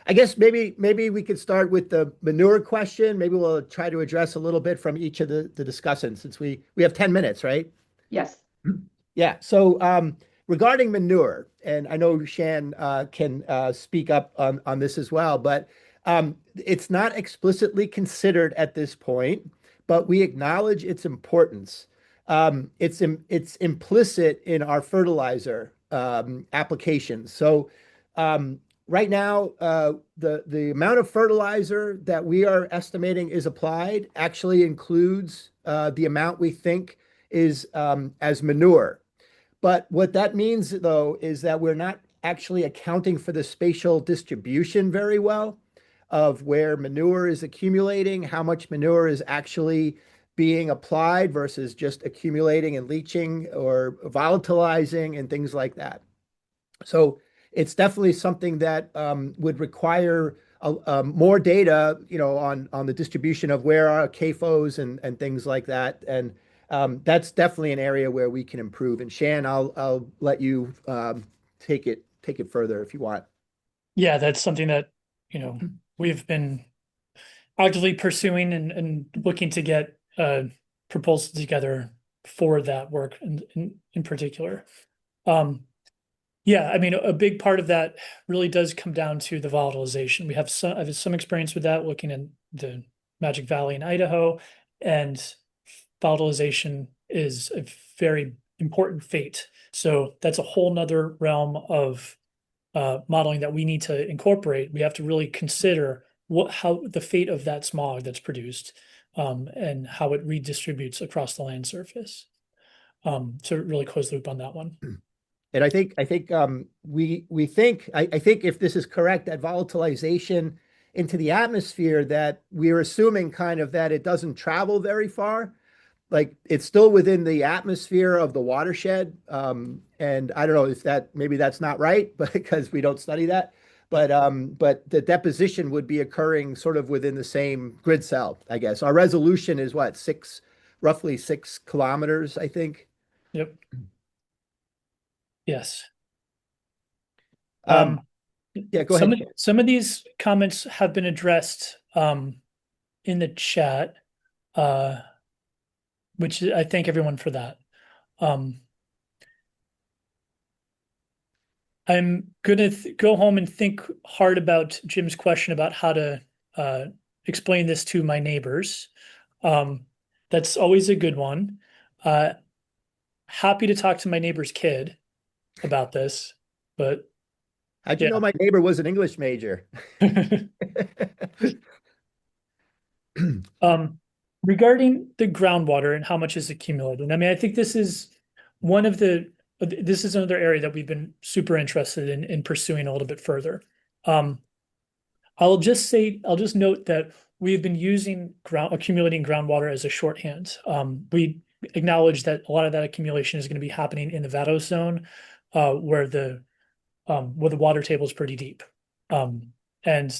I guess maybe we could start with the manure question. Maybe we'll try to address a little bit from each of the discussants, since we have 10 minutes, right? Yes. Yeah. So regarding manure, and I know Shan can speak up on this as well, but it's not explicitly considered at this point, but we acknowledge its importance. It's implicit in our fertilizer applications. So right now, the amount of fertilizer that we are estimating is applied actually includes the amount we think is as manure. But what that means, though, is that we're not actually accounting for the spatial distribution very well of where manure is accumulating, how much manure is actually being applied versus just accumulating and leaching or volatilizing and things like that. So it's definitely something that would require more data, on the distribution of where are CAFOs and things like that. And that's definitely an area where we can improve. And Shan, I'll let you take it further if you want. Yeah, that's something that we've been actively pursuing and looking to get proposals together for that work in particular. Yeah, I mean, a big part of that really does come down to the volatilization. I have some experience with that, looking at the Magic Valley in Idaho, and volatilization is a very important fate. So that's a whole nother realm of modeling that we need to incorporate. We have to really consider how the fate of that smog that's produced, and how it redistributes across the land surface. So really close the loop on that one. And I think we think if this is correct, that volatilization into the atmosphere, that we're assuming kind of that it doesn't travel very far. Like it's still within the atmosphere of the watershed. And I don't know if maybe that's not right, but because we don't study that. But the deposition would be occurring sort of within the same grid cell, I guess. Our resolution is what, roughly 6 kilometers, I think. Yep. Yes. Yeah, go ahead. Some of these comments have been addressed in the chat, which I thank everyone for that. I'm gonna go home and think hard about Jim's question about how to explain this to my neighbors. That's always a good one. Happy to talk to my neighbor's kid about this, but How'd you know my neighbor was an English major? Regarding the groundwater and how much is accumulated, I mean, I think this is this is another area that we've been super interested in pursuing a little bit further. I'll just note that we've been using accumulating groundwater as a shorthand. We acknowledge that a lot of that accumulation is going to be happening in the Vadose zone, where the water table is pretty deep. And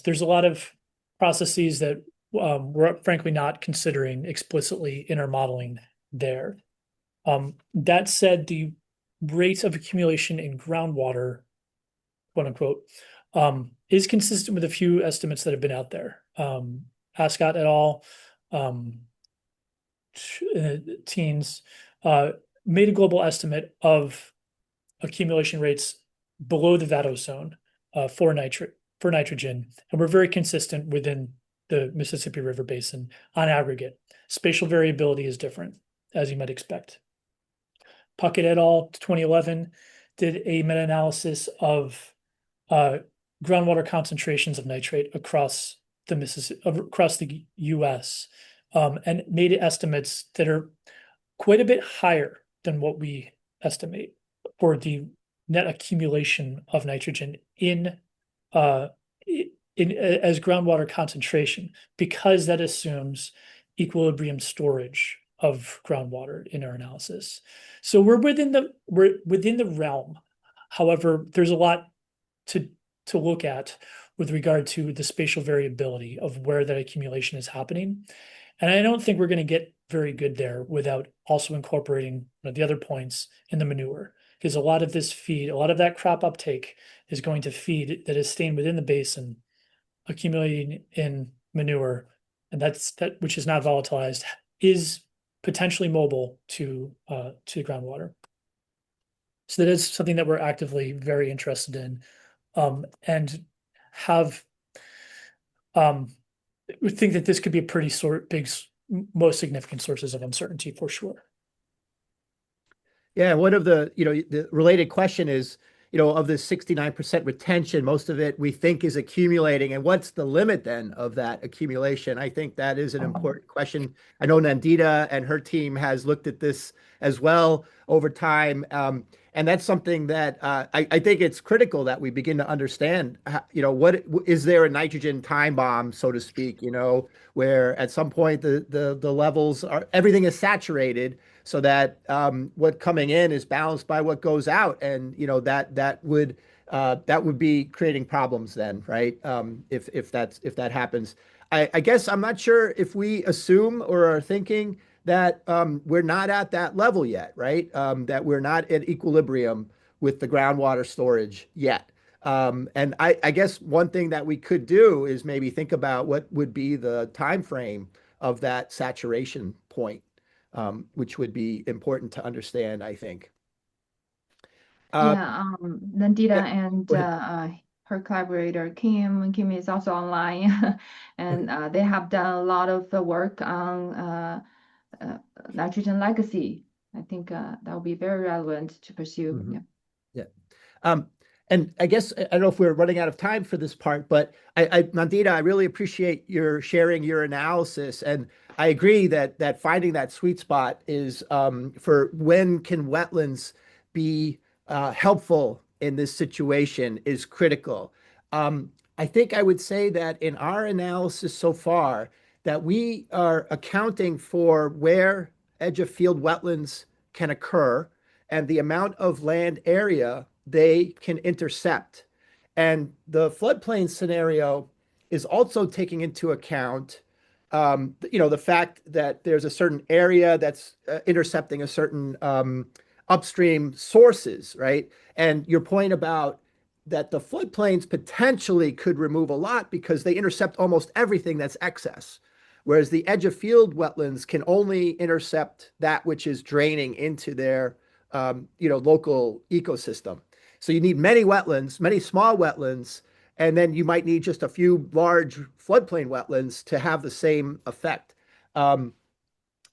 there's a lot of processes that we're frankly not considering explicitly in our modeling there. That said, the rate of accumulation in groundwater, quote unquote, is consistent with a few estimates that have been out there. Ascot et al. Teens made a global estimate of accumulation rates below the Vadose zone for nitrogen, and we're very consistent within the Mississippi River Basin on aggregate. Spatial variability is different, as you might expect. Puckett et al. 2011 did a meta-analysis of groundwater concentrations of nitrate across the U.S. And made estimates that are quite a bit higher than what we estimate for the net accumulation of nitrogen as groundwater concentration, because that assumes equilibrium storage of groundwater in our analysis. So we're within the realm. However, there's a lot to look at with regard to the spatial variability of where that accumulation is happening. And I don't think we're going to get very good there without also incorporating the other points in the manure, because a lot of that crop uptake is going to feed that is staying within the basin, accumulating in manure, and that which is not volatilized is potentially mobile to groundwater. So that is something that we're actively very interested in, and we think that this could be a pretty most significant sources of uncertainty for sure. Yeah, one of the related question is, of this 69% retention, most of it we think is accumulating. And what's the limit then of that accumulation? I think that is an important question. I know Nandita and her team has looked at this as well over time. And that's something that I think it's critical that we begin to understand, what is there a nitrogen time bomb, so to speak, where at some point the levels everything is saturated, so that what coming in is balanced by what goes out, and that would be creating problems then, right? If that happens, I guess I'm not sure if we assume or are thinking that we're not at that level yet, right? That we're not at equilibrium with the groundwater storage yet. And I guess one thing that we could do is maybe think about what would be the time frame of that saturation point, which would be important to understand, I think. Nandita and her collaborator Kim is also online, and they have done a lot of work on nitrogen legacy. I think that will be very relevant to pursue. Mm-hmm. Yeah. And I guess I don't know if we're running out of time for this part, but Nandita, I really appreciate your sharing your analysis, and I agree that finding that sweet spot is for when can wetlands be helpful in this situation is critical. I think I would say that in our analysis so far, that we are accounting for where edge of field wetlands can occur and the amount of land area they can intercept. And the floodplain scenario is also taking into account, the fact that there's a certain area that's intercepting a certain upstream sources, right? And your point about that the floodplains potentially could remove a lot because they intercept almost everything that's excess, whereas the edge of field wetlands can only intercept that which is draining into their local ecosystem. So you need many wetlands, many small wetlands, and then you might need just a few large floodplain wetlands to have the same effect. And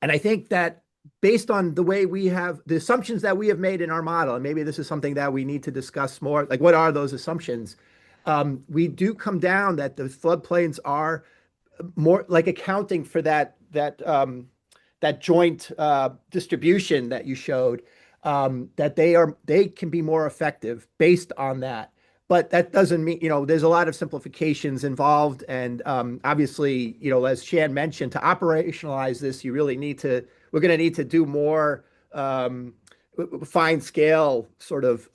I think that based on the way we have the assumptions that we have made in our model, and maybe this is something that we need to discuss more, like what are those assumptions? We do come down that the floodplains are more like accounting for that joint distribution that you showed, that they can be more effective based on that. But that doesn't mean, there's a lot of simplifications involved. And obviously, as Shan mentioned, to operationalize this, we're going to need to do more fine scale sort of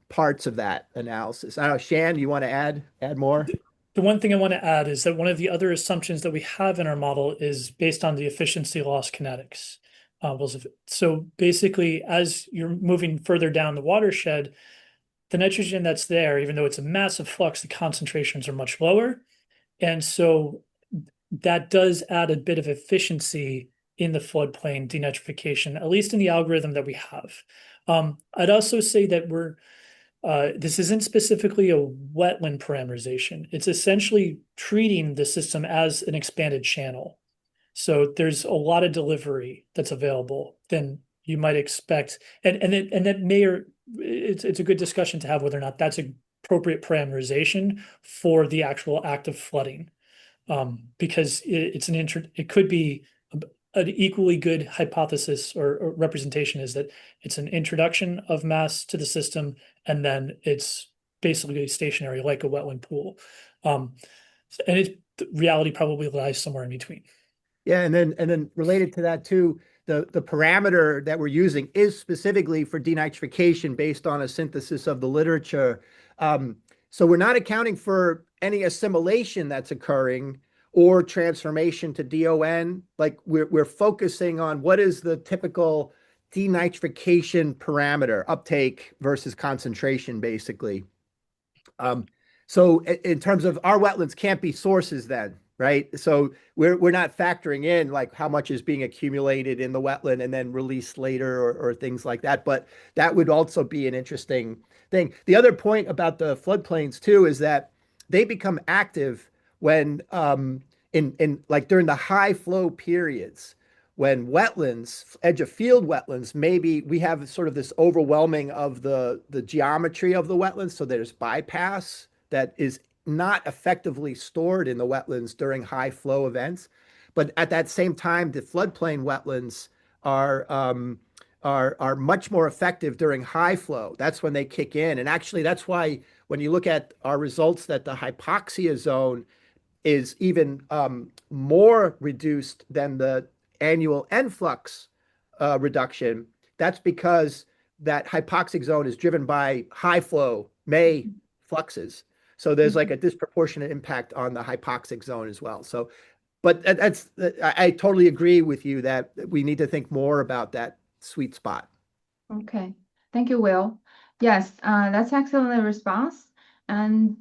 parts of that analysis. I don't know, Shan, you want to add more? The one thing I want to add is that one of the other assumptions that we have in our model is based on the efficiency loss kinetics. So basically, as you're moving further down the watershed, the nitrogen that's there, even though it's a massive flux, the concentrations are much lower. And so that does add a bit of efficiency in the floodplain denitrification, at least in the algorithm that we have. I'd also say that this isn't specifically a wetland parameterization. It's essentially treating the system as an expanded channel. So there's a lot of delivery that's available than you might expect. And that it's a good discussion to have whether or not that's appropriate parameterization for the actual act of flooding. Because it could be an equally good hypothesis or representation is that it's an introduction of mass to the system, and then it's basically stationary like a wetland pool. And the reality probably lies somewhere in between. Yeah, and then related to that too, the parameter that we're using is specifically for denitrification based on a synthesis of the literature. So we're not accounting for any assimilation that's occurring or transformation to DON. Like we're focusing on what is the typical denitrification parameter, uptake versus concentration, basically. So in terms of our wetlands can't be sources then, right? So we're not factoring in like how much is being accumulated in the wetland and then released later or things like that. But that would also be an interesting thing. The other point about the floodplains too is that they become active when in like during the high flow periods, when wetlands, edge of field wetlands, maybe we have sort of this overwhelming of the geometry of the wetlands. So there's bypass that is not effectively stored in the wetlands during high flow events. But at that same time, the floodplain wetlands are much more effective during high flow. That's when they kick in. And actually, that's why when you look at our results that the hypoxia zone is even more reduced than the annual influx reduction, that's because that hypoxic zone is driven by high flow May fluxes. So there's like a disproportionate impact on the hypoxic zone as well. So, but I totally agree with you that we need to think more about that sweet spot. Okay, thank you, Will. Yes, that's excellent response. And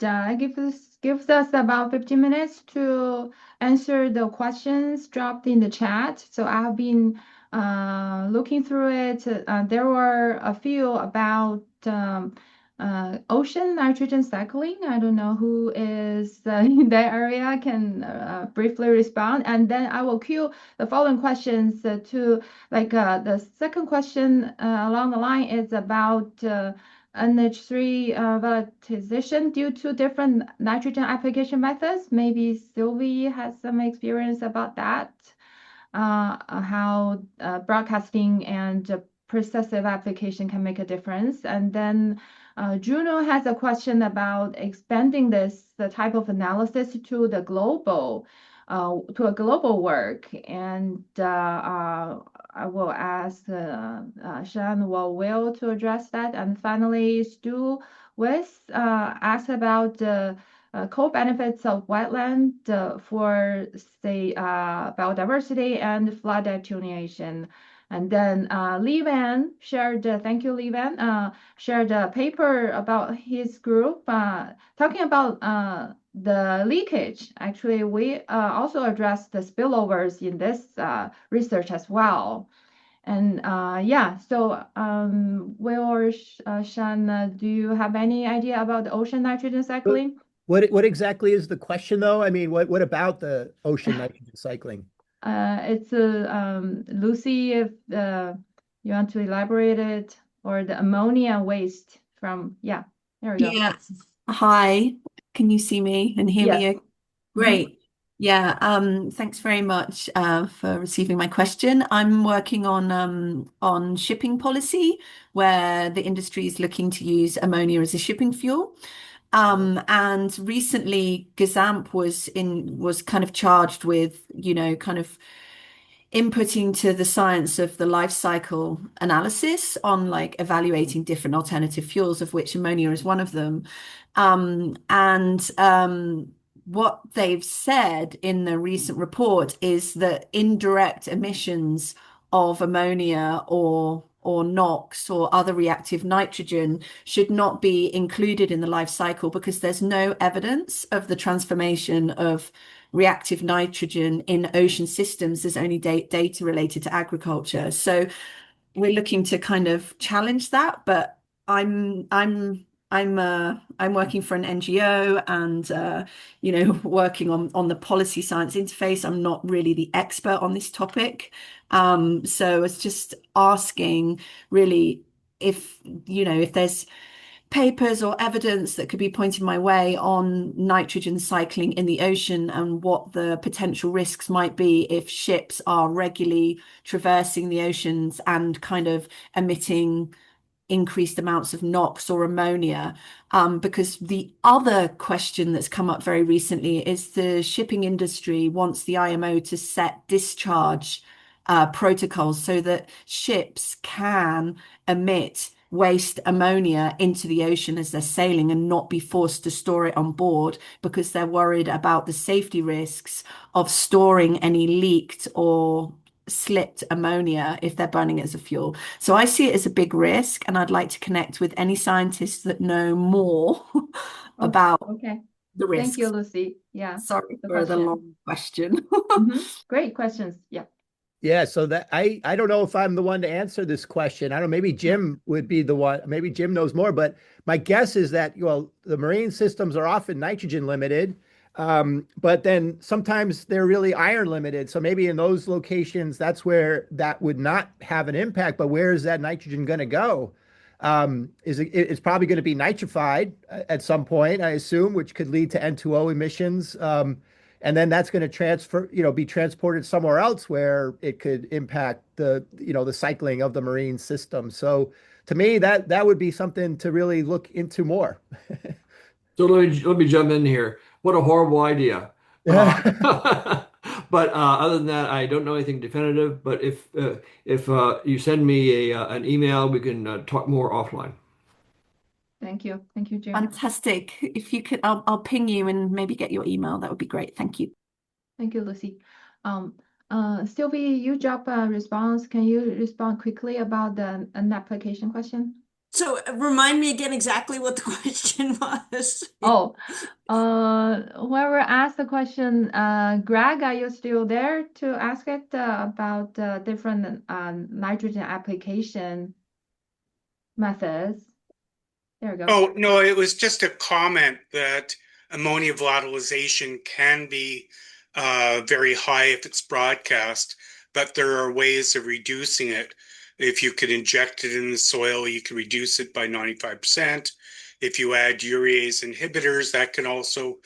gives us about 15 minutes to answer the questions dropped in the chat. So I've been looking through it. There were a few about ocean nitrogen cycling. I don't know who is in that area can briefly respond. And then I will cue the following questions to the second question along the line is about NH3 volatilization due to different nitrogen application methods. Maybe Sylvie has some experience about that, how broadcasting and precessive application can make a difference. And then Juno has a question about expanding the type of analysis to a global work. And I will ask Shan or Will to address that. And finally, Stu West asked about the co-benefits of wetland for, say, biodiversity and flood attenuation. And then Li Van shared, thank you, Li Van, shared a paper about his group talking about the leakage. Actually, we also addressed the spillovers in this research as well. And yeah, so Will or Shan, do you have any idea about the ocean nitrogen cycling? What exactly is the question, though? I mean, what about the ocean nitrogen cycling? It's Lucy, if you want to elaborate it, or the ammonia waste from, yeah, there we go. Yeah. Hi. Can you see me and hear me? Yes. Great. Yeah. Thanks very much for receiving my question. I'm working on shipping policy, where the industry is looking to use ammonia as a shipping fuel. And recently Gazamp was kind of charged with, kind of inputting to the science of the life cycle analysis on like evaluating different alternative fuels, of which ammonia is one of them. And what they've said in the recent report is that indirect emissions of ammonia or NOx or other reactive nitrogen should not be included in the life cycle because there's no evidence of the transformation of reactive nitrogen in ocean systems. There's only data related to agriculture. So we're looking to kind of challenge that, but I'm working for an NGO and working on the policy science interface. I'm not really the expert on this topic. So it's just asking really if there's papers or evidence that could be pointed my way on nitrogen cycling in the ocean and what the potential risks might be if ships are regularly traversing the oceans and kind of emitting increased amounts of NOx or ammonia. Because the other question that's come up very recently is the shipping industry wants the IMO to set discharge protocols so that ships can emit waste ammonia into the ocean as they're sailing and not be forced to store it on board because they're worried about the safety risks of storing any leaked or slipped ammonia if they're burning it as a fuel. So I see it as a big risk, and I'd like to connect with any scientists that know more about the risks. Thank you, Lucy. Yeah. Sorry for the long question. Great questions. Yeah. Yeah, so that I don't know if I'm the one to answer this question. I don't know, maybe Jim would be the one. Maybe Jim knows more, but my guess is that, the marine systems are often nitrogen limited, but then sometimes they're really iron limited. So maybe in those locations, that's where that would not have an impact. But where is that nitrogen going to go? It's probably going to be nitrified at some point, I assume, which could lead to N2O emissions. And then that's going to be transported somewhere else where it could impact the cycling of the marine system. So to me, that would be something to really look into more. So let me jump in here. What a horrible idea. But other than that, I don't know anything definitive. But if you send me an email, we can talk more offline. Thank you, Jim. Fantastic. If you could, I'll ping you and maybe get your email. That would be great. Thank you. Thank you, Lucy. Sylvie, you drop a response. Can you respond quickly about an application question? So remind me again exactly what the question was. Whoever asked the question, Greg, are you still there to ask it about different nitrogen application methods? There we go. Oh, no, it was just a comment that ammonia volatilization can be very high if it's broadcast, but there are ways of reducing it. If you could inject it in the soil, you can reduce it by 95%. If you add urease inhibitors, that can also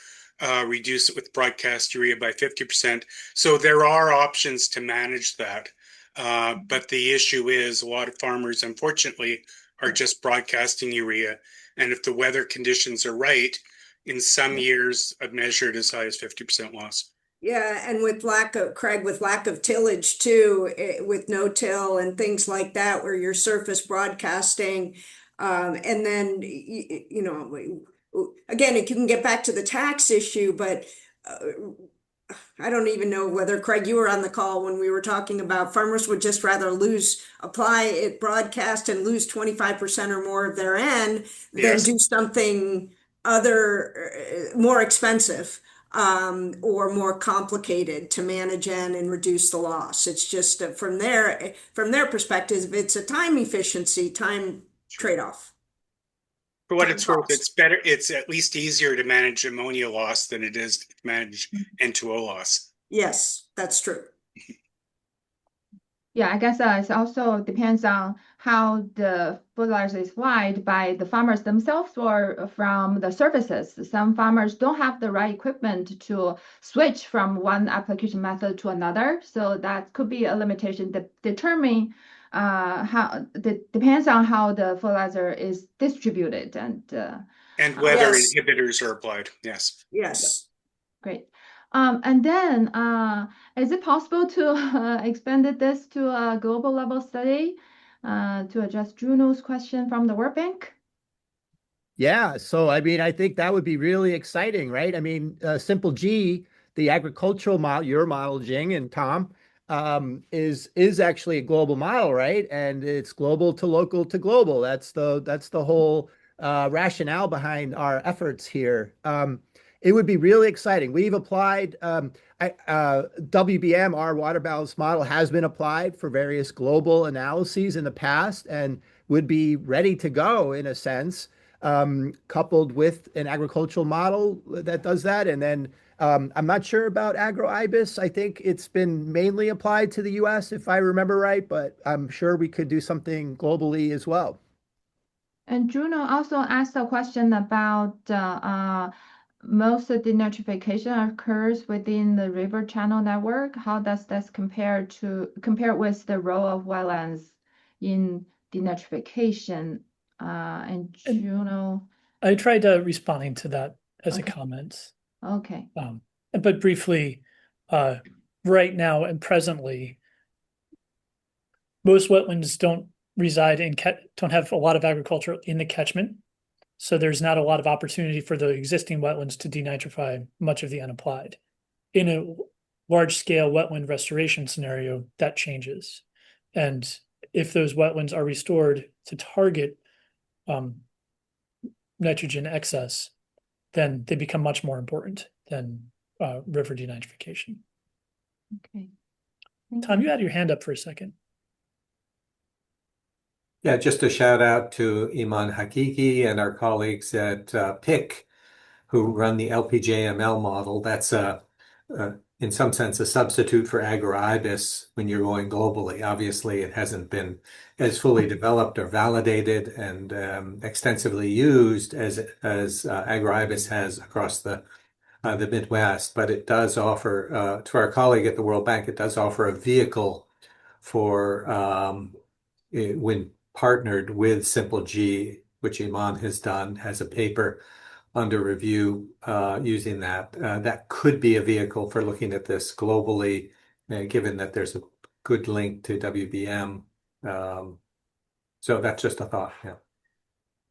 reduce it with broadcast urea by 50%. So there are options to manage that. But the issue is a lot of farmers, unfortunately, are just broadcasting urea. And if the weather conditions are right, in some years, I've measured as high as 50% loss. Yeah, and with lack of tillage too, with no-till and things like that, where you're surface broadcasting, and then again, you can get back to the tax issue, but I don't even know whether, Craig, you were on the call when we were talking about farmers would just rather apply it broadcast and lose 25% or more of their N than Yes. do something other, more expensive, or more complicated to manage N and reduce the loss. It's just from their perspective, it's a time efficiency, time trade-off. For what Time it's worth, cost. it's better. It's at least easier to manage ammonia loss than it is to manage N2O loss. Yes, that's true. Yeah, I guess it also depends on how the fertilizer is applied by the farmers themselves or from the services. Some farmers don't have the right equipment to switch from one application method to another, so that could be a limitation. Determine depends on how the fertilizer is distributed and whether Yes. inhibitors are applied. Yes. Yes. Great. And then, is it possible to expand this to a global level study to address Juno's question from the World Bank? Yeah, so I mean, I think that would be really exciting, right? I mean, Simple G, the agricultural model you're modeling, and Tom, is actually a global model, right? And it's global to local to global. That's the whole rationale behind our efforts here. It would be really exciting. We've applied WBM, our water balance model, has been applied for various global analyses in the past and would be ready to go in a sense, coupled with an agricultural model that does that. And then I'm not sure about agroibis. I think it's been mainly applied to the US, if I remember right, but I'm sure we could do something globally as well. And Juno also asked a question about most of the denitrification occurs within the river channel network. How does this compare with the role of wetlands in denitrification? And Juno, I tried responding to that as a comment. okay. But briefly, right now and presently, most wetlands don't have a lot of agriculture in the catchment. So there's not a lot of opportunity for the existing wetlands to denitrify much of the unapplied. In a large scale wetland restoration scenario, that changes. And if those wetlands are restored to target nitrogen excess, then they become much more important than river denitrification. Okay. Tom, you had your hand up for a second. Yeah, just a shout out to Iman Hakiki and our colleagues at PIC who run the LPJML model. That's in some sense a substitute for agroibis when you're going globally. Obviously, it hasn't been as fully developed or validated and extensively used as agroibis has across the Midwest, but it does offer to our colleague at the World Bank, it does offer a vehicle for when partnered with Simple G, which Iman has done, has a paper under review using that. That could be a vehicle for looking at this globally, given that there's a good link to WBM. So that's just a thought. Yeah.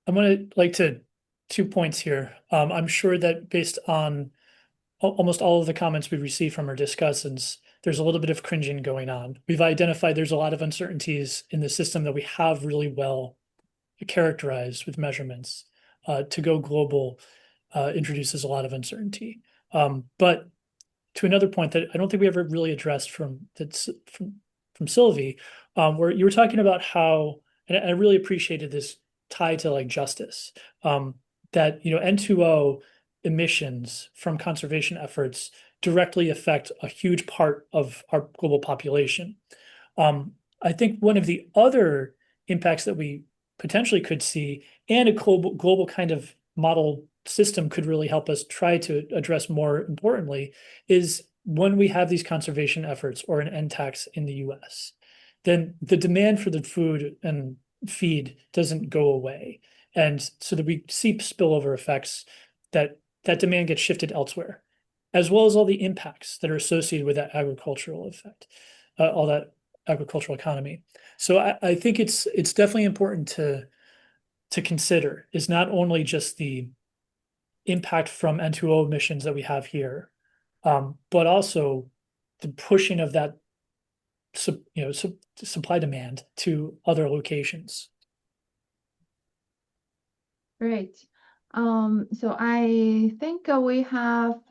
I'm going to 2 points here. I'm sure that based on almost all of the comments we received from our discussants, there's a little bit of cringing going on. We've identified there's a lot of uncertainties in the system that we have really well characterized with measurements. To go global introduces a lot of uncertainty. But to another point that I don't think we ever really addressed from Sylvie, where you were talking about how, and I really appreciated this tie to like justice, that N2O emissions from conservation efforts directly affect a huge part of our global population. I think one of the other impacts that we potentially could see, and a global kind of model system could really help us try to address more importantly, is when we have these conservation efforts or an N tax in the US, then the demand for the food and feed doesn't go away. And so that we see spillover effects that demand gets shifted elsewhere, as well as all the impacts that are associated with that agricultural effect, all that agricultural economy. So I think it's definitely important to consider is not only just the impact from N2O emissions that we have here, but also the pushing of that supply demand to other locations. Great. So I think we have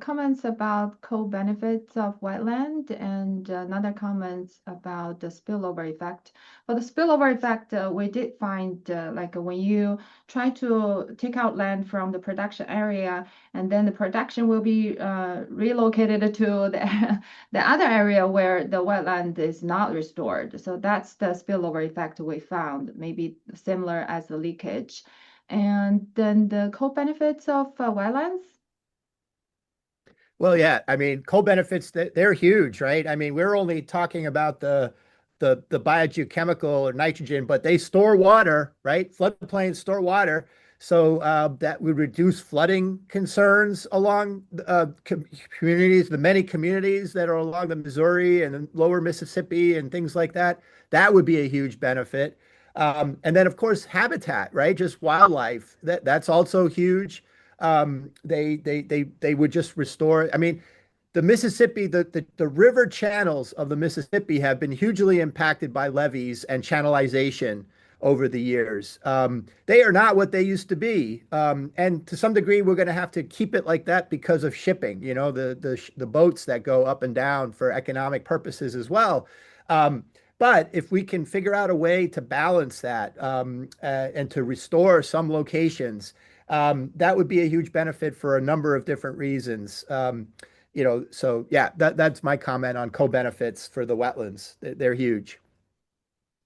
comments about co-benefits of wetland and another comment about the spillover effect. For the spillover effect, we did find like when you try to take out land from the production area, and then the production will be relocated to the other area where the wetland is not restored. So that's the spillover effect we found, maybe similar as the leakage. And then the co-benefits of wetlands. Well, yeah, I mean, co-benefits, they're huge, right? I mean, we're only talking about the biogeochemical or nitrogen, but they store water, right? Floodplains store water. So that would reduce flooding concerns along communities, the many communities that are along the Missouri and lower Mississippi and things like that. That would be a huge benefit. And then, of course, habitat, right? Just wildlife. That's also huge. They would just restore. I mean, the Mississippi, the river channels of the Mississippi have been hugely impacted by levees and channelization over the years. They are not what they used to be. And to some degree, we're going to have to keep it like that because of shipping, you know, the boats that go up and down for economic purposes as well. But if we can figure out a way to balance that and to restore some locations, that would be a huge benefit for a number of different reasons. So yeah, that's my comment on co-benefits for the wetlands. They're huge.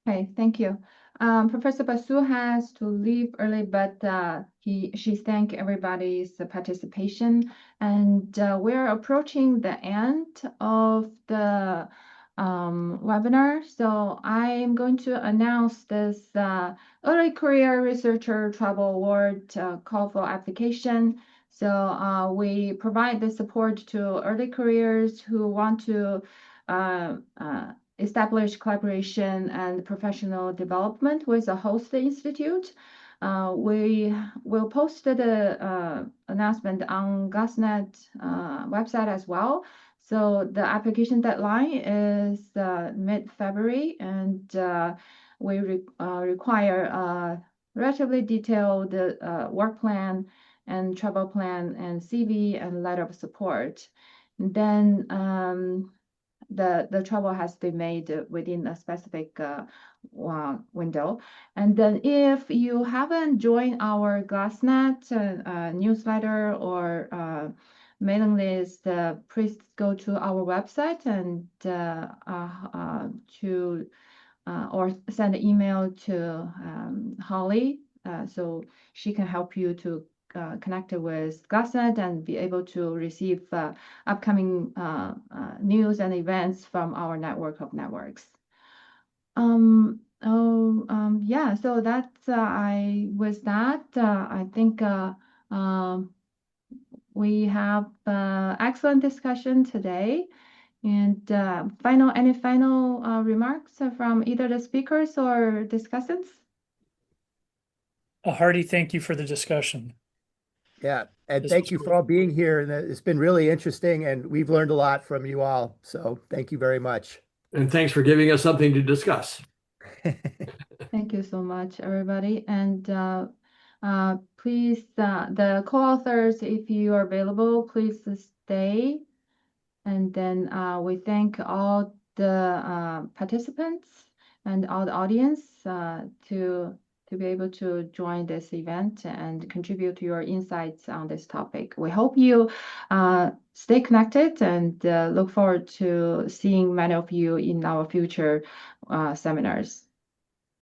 Okay, thank you. Professor Basu has to leave early, but she thanked everybody's participation, and we're approaching the end of the webinar. So I'm going to announce this Early Career Researcher Travel Award call for application. So we provide the support to early careers who want to establish collaboration and professional development with a host institute. We will post the announcement on GLASSNET website as well. So the application deadline is mid-February, and we require a relatively detailed work plan and travel plan and CV and letter of support. And then the travel has to be made within a specific window. And then if you haven't joined our GLASSNET newsletter or mailing list, please go to our website and or send an email to Holly so she can help you to connect with GLASSNET and be able to receive upcoming news and events from our network of networks. Yeah, so that's with that, I think we have excellent discussion today. And any final remarks from either the speakers or discussants? A hearty thank you for the discussion. Yeah, and This thank was you for great. all being here. And it's been really interesting, and we've learned a lot from you all. So thank you very much. And thanks for giving us something to discuss. Thank you so much, everybody. And please, the co-authors, if you are available, please stay. And then we thank all the participants and all the audience to be able to join this event and contribute to your insights on this topic. We hope you stay connected and look forward to seeing many of you in our future seminars.